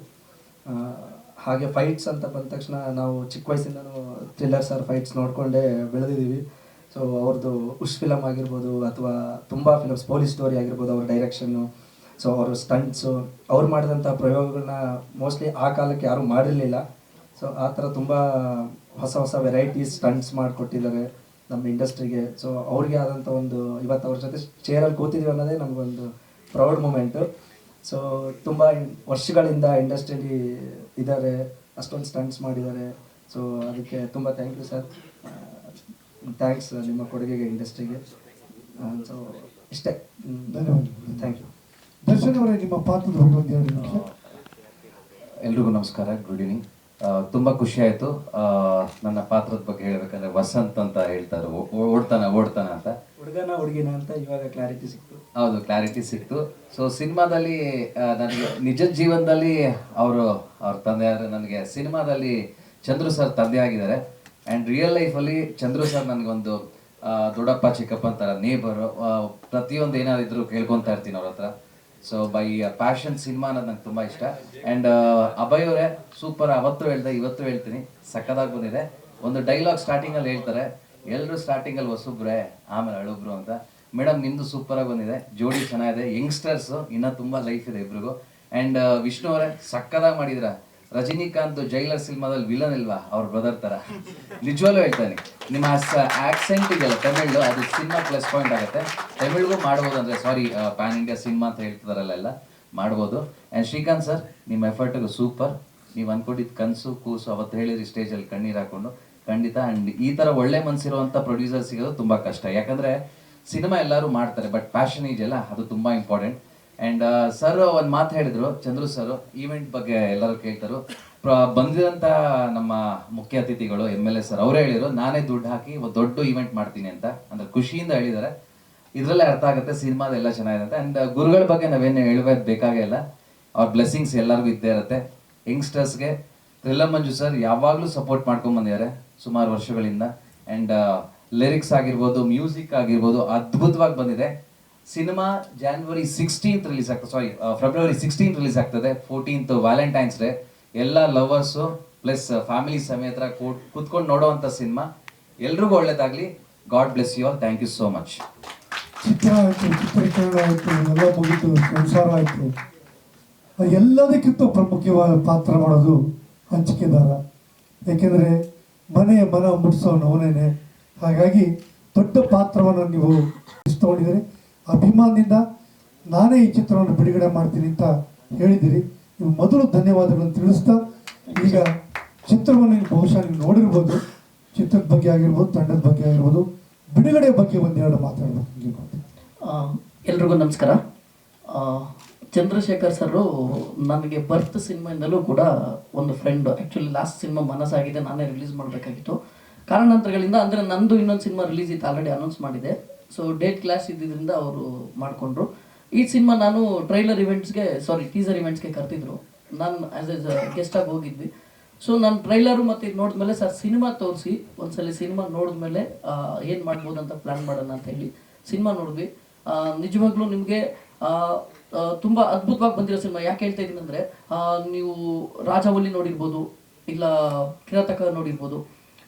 ಹಾಗೆ ಫೈಟ್ಸ್ ಅಂತ ಬಂದ ತಕ್ಷಣ ನಾವು ಚಿಕ್ಕ ವಯಸ್ಸಿಂದನೂ ಥ್ರಿಲ್ಲರ್ ಸರ್ ಫೈಟ್ಸ್ ನೋಡಿಕೊಂಡೇ ಬೆಳೆದಿದ್ದೀವಿ. ಸೊ ಅವ್ರದ್ದು ಉಶ್ ಫಿಲಮ್ ಆಗಿರ್ಬೋದು ಅಥವಾ ತುಂಬ ಫಿಲಮ್ಸ್, ಪೊಲೀಸ್ ಸ್ಟೋರಿ ಆಗಿರ್ಬೋದು, ಅವ್ರ ಡೈರೆಕ್ಷನ್ನು, ಸೊ ಅವ್ರ ಸ್ಟಂಟ್ಸು, ಅವ್ರು ಮಾಡಿದಂಥ ಪ್ರಯೋಗಗಳನ್ನ ಮೋಸ್ಟ್ಲಿ ಆ ಕಾಲಕ್ಕೆ ಯಾರೂ ಮಾಡಿರಲಿಲ್ಲ. ಸೊ ಆ ಥರ ತುಂಬ ಹೊಸ ಹೊಸ ವೆರೈಟೀಸ್ ಸ್ಟಂಟ್ಸ್ ಮಾಡಿಕೊಟ್ಟಿದ್ದಾರೆ ನಮ್ಮ ಇಂಡಸ್ಟ್ರಿಗೆ. ಸೊ ಅವ್ರಿಗೆ ಆದಂಥ ಒಂದು, ಇವತ್ತು ಅವ್ರ ಜೊತೆ ಚೇರಲ್ಲಿ ಕೂತಿದ್ದೀವಿ ಅನ್ನೋದೇ ನಮಗೊಂದು ಪ್ರೌಡ್ ಮೂಮೆಂಟು. ಸೊ ತುಂಬ ವರ್ಷಗಳಿಂದ ಇಂಡಸ್ಟ್ರಿಯಲ್ಲಿ ಇದ್ದಾರೆ, ಅಷ್ಟೊಂದು ಸ್ಟಂಟ್ಸ್ ಮಾಡಿದ್ದಾರೆ. ಸೊ ಅದಕ್ಕೆ ತುಂಬ ಥ್ಯಾಂಕ್ ಯು ಸರ್, ಥ್ಯಾಂಕ್ಸ್ ನಿಮ್ಮ ಕೊಡುಗೆಗೆ ಇಂಡಸ್ಟ್ರಿಗೆ. ಸೊ ಇಷ್ಟೇ, ಧನ್ಯವಾದ. Thank you. ದರ್ಶನ್ ಅವರೇ, ನಿಮ್ಮ ಪಾತ್ರದ ಬಗ್ಗೆ ಒಂದು 2 ನಿಮಿಷ. ಎಲ್ರಿಗೂ ನಮಸ್ಕಾರ, ಗುಡ್ ಈವ್ನಿಂಗ್. ತುಂಬ ಖುಷಿ ಆಯಿತು. ನನ್ನ ಪಾತ್ರದ ಬಗ್ಗೆ ಹೇಳಬೇಕಂದ್ರೆ ವಸಂತ್ ಅಂತ ಹೇಳ್ತಾರೆ, ಓಡ್ತಾನ ಅಂತ. ಹುಡುಗನ ಹುಡುಗಿನ ಅಂತ ಇವಾಗ ಕ್ಲಾರಿಟಿ ಸಿಕ್ತು. ಹೌದು, ಕ್ಲಾರಿಟಿ ಸಿಕ್ತು. ಸೊ ಸಿನಿಮಾದಲ್ಲಿ ನನಗೆ ನಿಜ ಜೀವನದಲ್ಲಿ ಅವ್ರ ತಂದೆ ಆದರೆ, ನನಗೆ ಸಿನಿಮಾದಲ್ಲಿ ಚಂದ್ರು ಸರ್ ತಂದೆ ಆಗಿದ್ದಾರೆ. ಆ್ಯಂಡ್ ರಿಯಲ್ ಲೈಫಲ್ಲಿ ಚಂದ್ರು ಸರ್ ನನಗೊಂದು ದೊಡ್ಡಪ್ಪ ಚಿಕ್ಕಪ್ಪ ಅಂತಾರೆ, ನೇಬರು. ಪ್ರತಿಯೊಂದು ಏನಾದ್ರು ಕೇಳ್ಕೊತಾ ಇರ್ತೀನಿ ಅವ್ರ ಹತ್ರ. ಸೊ ಬೈ ಪ್ಯಾಷನ್ ಸಿನಿಮಾ ಅನ್ನೋದು ನಂಗೆ ತುಂಬ ಇಷ್ಟ. ಆ್ಯಂಡ್ ಅಭಯ್ ಅವರೇ ಸೂಪರ್, ಅವತ್ತು ಹೇಳ್ದೆ ಇವತ್ತು ಹೇಳ್ತೀನಿ, ಸಕ್ಕದಾಗಿ ಬಂದಿದೆ. ಒಂದು ಡೈಲಾಗ್ ಸ್ಟಾರ್ಟಿಂಗಲ್ಲಿ ಹೇಳ್ತಾರೆ, ಎಲ್ಲರೂ ಸ್ಟಾರ್ಟಿಂಗಲ್ಲಿ ಹೊಸಬ್ರೆ ಆಮೇಲೆ ಅಳುಬ್ರು ಅಂತ. ಮೇಡಮ್ ನಿಮ್ಮದು ಸೂಪರಾಗಿ ಬಂದಿದೆ, ಜೋಡಿ ಚೆನ್ನಾಗಿದೆ, ಯಂಗ್ಸ್ಟರ್ಸು, ಇನ್ನೂ ತುಂಬ ಲೈಫ್ ಇದೆ ಇಬ್ರಿಗೂ. ಆ್ಯಂಡ್ ವಿಷ್ಣು ಅವರೇ ಸಕ್ಕದಾಗಿ ಮಾಡಿದಿರ. ರಜನಿಕಾಂತ್ ಜೈಲರ್ ಸಿನಿಮಾದಲ್ಲಿ ವಿಲನ್ ಇಲ್ವಾ, ಅವ್ರ ಬ್ರದರ್ ಥರ. ನಿಜವಾಗ್ಲೂ ಹೇಳ್ತಾನೆ, ನಿಮ್ಮ ಆಕ್ಸೆಂಟ್ ಇದೆಯಲ್ಲ ತಮಿಳು, ಅದು ಸಿನಿಮಾ ಪ್ಲಸ್ ಪಾಯಿಂಟ್ ಆಗುತ್ತೆ. ತಮಿಳ್ಗೂ ಮಾಡ್ಬೋದು, ಅಂದರೆ ಸಾರಿ ಪ್ಯಾನ್ ಇಂಡಿಯಾ ಸಿನಿಮಾ ಅಂತ ಹೇಳ್ತಿದಾರಲ್ಲ, ಮಾಡ್ಬೋದು. ಆ್ಯಂಡ್ ಶ್ರೀಕಾಂತ್ ಸರ್, ನಿಮ್ಮ ಎಫರ್ಟ್ಗೂ ಸೂಪರ್. ನೀವು ಅಂದ್ಕೊಂಡಿದ್ದು ಕನಸು ಕೂಸು ಅವತ್ತು ಹೇಳಿದ್ರಿ ಸ್ಟೇಜಲ್ಲಿ ಕಣ್ಣೀರು ಹಾಕೊಂಡು, ಖಂಡಿತ. ಆ್ಯಂಡ್ ಈ ಥರ ಒಳ್ಳೆ ಮನಸ್ಸಿರುವಂಥ ಪ್ರೊಡ್ಯೂಸರ್ ಸಿಗೋದು ತುಂಬ ಕಷ್ಟ. ಯಾಕಂದರೆ ಸಿನಿಮಾ ಎಲ್ಲರೂ ಮಾಡ್ತಾರೆ, ಬಟ್ ಪ್ಯಾಷನ್ ಇದೆಯಲ್ಲ ಅದು ತುಂಬ ಇಂಪಾರ್ಟೆಂಟ್. ಆ್ಯಂಡ್ ಸರ್ ಒಂದು ಮಾತು ಹೇಳಿದ್ರು, ಚಂದ್ರು ಸರ್, ಈವೆಂಟ್ ಬಗ್ಗೆ ಎಲ್ಲರೂ ಕೇಳ್ತಾರೋ. ಬಂದಿರೋಂಥ ನಮ್ಮ ಮುಖ್ಯ ಅತಿಥಿಗಳು MLA ಸರ್ ಅವರೇ ಹೇಳಿದ್ರು, ನಾನೇ ದುಡ್ಡು ಹಾಕಿ ಒಂದು ದೊಡ್ಡ ಈವೆಂಟ್ ಮಾಡ್ತೀನಿ ಅಂತ. ಅಂದರೆ ಖುಷಿಯಿಂದ ಹೇಳಿದ್ದಾರೆ. ಇದರಲ್ಲೇ ಅರ್ಥ ಆಗುತ್ತೆ ಸಿನಿಮಾದೆಲ್ಲ ಚೆನ್ನಾಗಿದೆ ಅಂತ. ಆ್ಯಂಡ್ ಗುರುಗಳ ಬಗ್ಗೆ ನಾವೇನು ಹೇಳಬೇಕು ಬೇಕಾಗೇ ಇಲ್ಲ, ಅವ್ರ ಬ್ಲೆಸ್ಸಿಂಗ್ಸ್ ಎಲ್ಲರಿಗೂ ಇದ್ದೇ ಇರುತ್ತೆ. ಯಂಗ್ಸ್ಟರ್ಸ್ಗೆ ಥ್ರಿಲ್ಲರ್ ಮಂಜು ಸರ್ ಯಾವಾಗಲೂ ಸಪೋರ್ಟ್ ಮಾಡ್ಕೊಂಡ್ಬಂದಿದ್ದಾರೆ ಸುಮಾರು ವರ್ಷಗಳಿಂದ. ಆ್ಯಂಡ್ ಲಿರಿಕ್ಸ್ ಆಗಿರ್ಬೋದು, ಮ್ಯೂಸಿಕ್ ಆಗಿರ್ಬೋದು, ಅದ್ಭುತವಾಗಿ ಬಂದಿದೆ. ಸಿನಿಮಾ January 16th ರಿಲೀಸ್ ಆಗ್ತದೆ, February 16th ರಿಲೀಸ್ ಆಗ್ತದೆ. 14th Valentine's Day. ಎಲ್ಲ ಲವರ್ಸು ಪ್ಲಸ್ ಫ್ಯಾಮಿಲಿ ಸಮೇತ ಕೂತ್ಕೊಂಡು ನೋಡೋವಂಥ ಸಿನಿಮಾ. ಎಲ್ರಿಗೂ ಒಳ್ಳೇದಾಗಲಿ. God bless you all. Thank you so much. ಚಿತ್ರ ಆಯಿತು, ಚಿತ್ರೀಕರಣ ಆಯಿತು, ಎಲ್ಲ ಮುಗಿತು, ಸಂಸಾರ ಆಯಿತು. ಎಲ್ಲದಕ್ಕಿಂತ ಪ್ರಮುಖವಾದ ಪಾತ್ರ ಮಾಡೋದು ಹಂಚಿಕೆದಾರ. ಏಕೆಂದರೆ ಮನೆಯ ಮನ ಮುಟ್ಟಿಸೋನು ಅವನೇನೆ. ಹಾಗಾಗಿ ದೊಡ್ಡ ಪಾತ್ರವನ್ನು ನೀವು ಇಷ್ಟಗೊಂಡಿದ್ದೀರಿ. ಅಭಿಮಾನದಿಂದ ನಾನೇ ಈ ಚಿತ್ರವನ್ನು ಬಿಡುಗಡೆ ಮಾಡ್ತೀನಿ ಅಂತ ಹೇಳಿದ್ದೀರಿ. ನೀವು ಮೊದಲು ಧನ್ಯವಾದಗಳನ್ನು ತಿಳಿಸ್ತಾ, ಈಗ ಚಿತ್ರವನ್ನು ಬಹುಶಃ ನೀವು ನೋಡಿರ್ಬೋದು, ಚಿತ್ರದ ಬಗ್ಗೆ ಆಗಿರ್ಬೋದು, ತಂಡದ ಬಗ್ಗೆ ಆಗಿರ್ಬೋದು, ಬಿಡುಗಡೆ ಬಗ್ಗೆ ಒಂದೆರಡು ಮಾತಾಡಬೇಕು. ಎಲ್ರಿಗೂ ನಮಸ್ಕಾರ. ಚಂದ್ರಶೇಖರ್ ಸರು ನನಗೆ ಬರ್ತ್ ಸಿನಿಮಾಯಿಂದಲೂ ಕೂಡ ಒಂದು ಫ್ರೆಂಡ್. ಆ್ಯಕ್ಚುಲಿ ಲಾಸ್ಟ್ ಸಿನಿಮಾ ಮನಸ್ಸಾಗಿದೆ, ನಾನೇ ರಿಲೀಸ್ ಮಾಡಬೇಕಾಗಿತ್ತು. ಕಾರಣಾಂತರಗಳಿಂದ, ಅಂದರೆ ನಂದು ಇನ್ನೊಂದು ಸಿನಿಮಾ ರಿಲೀಸ್ ಇತ್ತು, ಆಲ್ರೆಡಿ ಅನೌನ್ಸ್ ಮಾಡಿದೆ. ಸೊ ಡೇಟ್ ಕ್ಲಾಶ್ ಇದ್ದಿದ್ದರಿಂದ ಅವರು ಮಾಡಿಕೊಂಡ್ರು. ಈ ಸಿನಿಮಾ ನಾನು ಟೀಸರ್ ಇವೆಂಟ್ಸ್ಗೆ ಕರೆದಿದ್ರು. ನಾನು ಆ್ಯಸ್ ಎ ಗೆಸ್ಟಾಗಿ ಹೋಗಿದ್ವಿ. ಸೊ ನಾನು ಟ್ರೈಲರು ಮತ್ತು ಇದು ನೋಡಿದ್ಮೇಲೆ ಸರ್ ಸಿನಿಮಾ ತೋರಿಸಿ, ಒಂದ್ಸಲ ಸಿನಿಮಾ ನೋಡಿದ್ಮೇಲೆ ಏನು ಮಾಡ್ಬೋದು ಅಂತ ಪ್ಲ್ಯಾನ್ ಮಾಡೋಣ ಅಂತ ಹೇಳಿ ಸಿನಿಮಾ ನೋಡಿದ್ವಿ. ನಿಜವಾಗ್ಲೂ ನಿಮಗೆ ತುಂಬ ಅದ್ಭುತವಾಗಿ ಬಂದಿರೋ ಸಿನಿಮಾ. ಯಾಕೆ ಹೇಳ್ತಾ ಇದ್ದೀನಿ ಅಂದರೆ, ನೀವು ರಾಜವಲ್ಲಿ ನೋಡಿರ್ಬೋದು, ಇಲ್ಲ ಕಿರಾತಕ ನೋಡಿರ್ಬೋದು,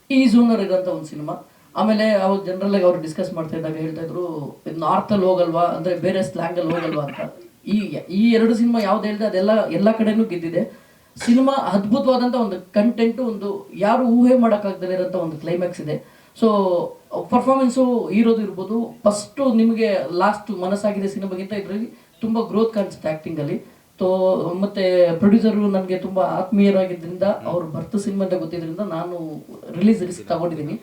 ಈ ಝೋನರ್ ಇರೋಂಥ ಒಂದು ಸಿನಿಮಾ. ಆಮೇಲೆ ಅವ್ರು ಜನರಲ್ಲಾಗಿ ಅವ್ರು ಡಿಸ್ಕಸ್ ಮಾಡ್ತಾ ಇದ್ದಾಗ ಹೇಳ್ತಾ ಇದ್ರು, ಇದು ನಾರ್ತಲ್ಲಿ ಹೋಗಲ್ವಾ, ಅಂದರೆ ಬೇರೆ ಸ್ಲ್ಯಾಂಗಲ್ಲಿ ಹೋಗಲ್ವಾ ಅಂತ. ಈ 2 ಸಿನಿಮಾ ಯಾವ್ದು ಹೇಳಿದೆ ಅದೆಲ್ಲ ಎಲ್ಲ ಕಡೆನೂ ಗೆದ್ದಿದೆ. ಸಿನಿಮಾ ಅದ್ಭುತವಾದಂಥ ಒಂದು ಕಂಟೆಂಟು, ಒಂದು ಯಾರು ಊಹೆ ಮಾಡೋಕ್ಕಾಗದೇ ಇರೋಂಥ ಒಂದು ಕ್ಲೈಮ್ಯಾಕ್ಸ್ ಇದೆ. ಸೊ ಪರ್ಫಾರ್ಮೆನ್ಸು ಹೀರೋದು ಇರ್ಬೋದು. ಫಸ್ಟು ನಿಮಗೆ ಲಾಸ್ಟ್ ಮನಸ್ಸಾಗಿದೆ ಸಿನಿಮಾಗಿಂತ ಇದರಲ್ಲಿ ತುಂಬ ಗ್ರೋತ್ ಕಾಣಿಸುತ್ತೆ ಆ್ಯಕ್ಟಿಂಗಲ್ಲಿ. ಮತ್ತು ಪ್ರೊಡ್ಯೂಸರು ನನಗೆ ತುಂಬ ಆತ್ಮೀಯರಾಗಿದ್ದರಿಂದ, ಅವ್ರು ಬರ್ತ ಸಿನಿಮಾ ಅಂತ ಗೊತ್ತಿದ್ದರಿಂದ ನಾನು ರಿಸ್ಕ್ ತಗೊಂಡಿದ್ದೀನಿ.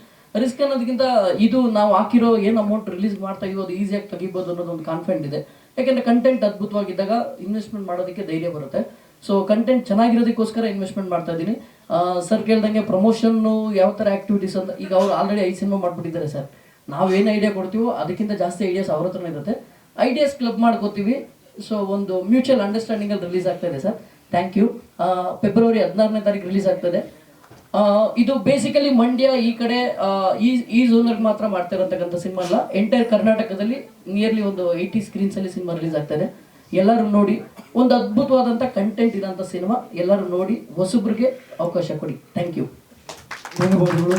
ರಿಸ್ಕ್ ಅನ್ನೋದಕ್ಕಿಂತ ಇದು ನಾವು ಹಾಕಿರೋ ಏನು ಅಮೌಂಟ್ ರಿಲೀಸ್ ಮಾಡ್ತಾ ಇದೀವೋ ಅದು ಈಸಿಯಾಗಿ ತೆಗಿಬೋದು ಅನ್ನೋದು ಒಂದು ಕಾನ್ಫಿಡೆಂಟ್ ಇದೆ. ಯಾಕೆಂದರೆ ಕಂಟೆಂಟ್ ಅದ್ಭುತವಾಗಿದ್ದಾಗ ಇನ್ವೆಸ್ಟ್ಮೆಂಟ್ ಮಾಡೋದಕ್ಕೆ ಧೈರ್ಯ ಬರುತ್ತೆ. ಸೊ ಕಂಟೆಂಟ್ ಚೆನ್ನಾಗಿರೋದಕ್ಕೋಸ್ಕರ ಇನ್ವೆಸ್ಟ್ಮೆಂಟ್ ಮಾಡ್ತಾ ಇದ್ದೀನಿ. ಸರ್ ಕೇಳ್ದಂಗೆ ಪ್ರಮೋಷನ್ನು ಯಾವ ಥರ ಆ್ಯಕ್ಟಿವಿಟೀಸ್ ಅಂತ, ಈಗ ಅವರು ಆಲ್ರೆಡಿ 5 ಸಿನಿಮಾ ಮಾಡಿಬಿಟ್ಟಿದ್ದಾರೆ ಸರ್. ನಾವೇನು ಐಡಿಯಾ ಕೊಡ್ತೀವೋ ಅದಕ್ಕಿಂತ ಜಾಸ್ತಿ ಐಡಿಯಾಸ್ ಅವ್ರ ಹತ್ರನೇ ಇರುತ್ತೆ. ಐಡಿಯಾಸ್ ಕ್ಲಬ್ ಮಾಡ್ಕೋತೀವಿ. ಸೊ ಒಂದು ಮ್ಯೂಚುವಲ್ ಅಂಡರ್ಸ್ಟ್ಯಾಂಡಿಂಗಲ್ಲಿ ರಿಲೀಸ್ ಆಗ್ತಾ ಇದೆ ಸರ್. Thank you. ಫೆಬ್ರವರಿ 16ನೇ ತಾರೀಕು ರಿಲೀಸ್ ಆಗ್ತದೆ. ಇದು ಬೇಸಿಕಲಿ ಮಂಡ್ಯ ಈ ಕಡೆ ಈ ಝೋನಲ್ಲಿ ಮಾತ್ರ ಮಾಡ್ತಾ ಇರತಕ್ಕಂಥ ಸಿನಿಮಾ ಅಲ್ಲ, ಎಂಟೈರ್ ಕರ್ನಾಟಕದಲ್ಲಿ ನಿಯರ್ಲಿ ಒಂದು 80 ಸ್ಕ್ರೀನ್ಸಲ್ಲಿ ಸಿನಿಮಾ ರಿಲೀಸ್ ಆಗ್ತಾಯಿದೆ. ಎಲ್ಲರೂ ನೋಡಿ, ಒಂದು ಅದ್ಭುತವಾದಂಥ ಕಂಟೆಂಟ್ ಇರೋಂಥ ಸಿನಿಮಾ. ಎಲ್ಲರೂ ನೋಡಿ, ಹೊಸಬ್ರಿಗೆ ಅವಕಾಶ ಕೊಡಿ. Thank you. ಧನ್ಯವಾದಗಳು.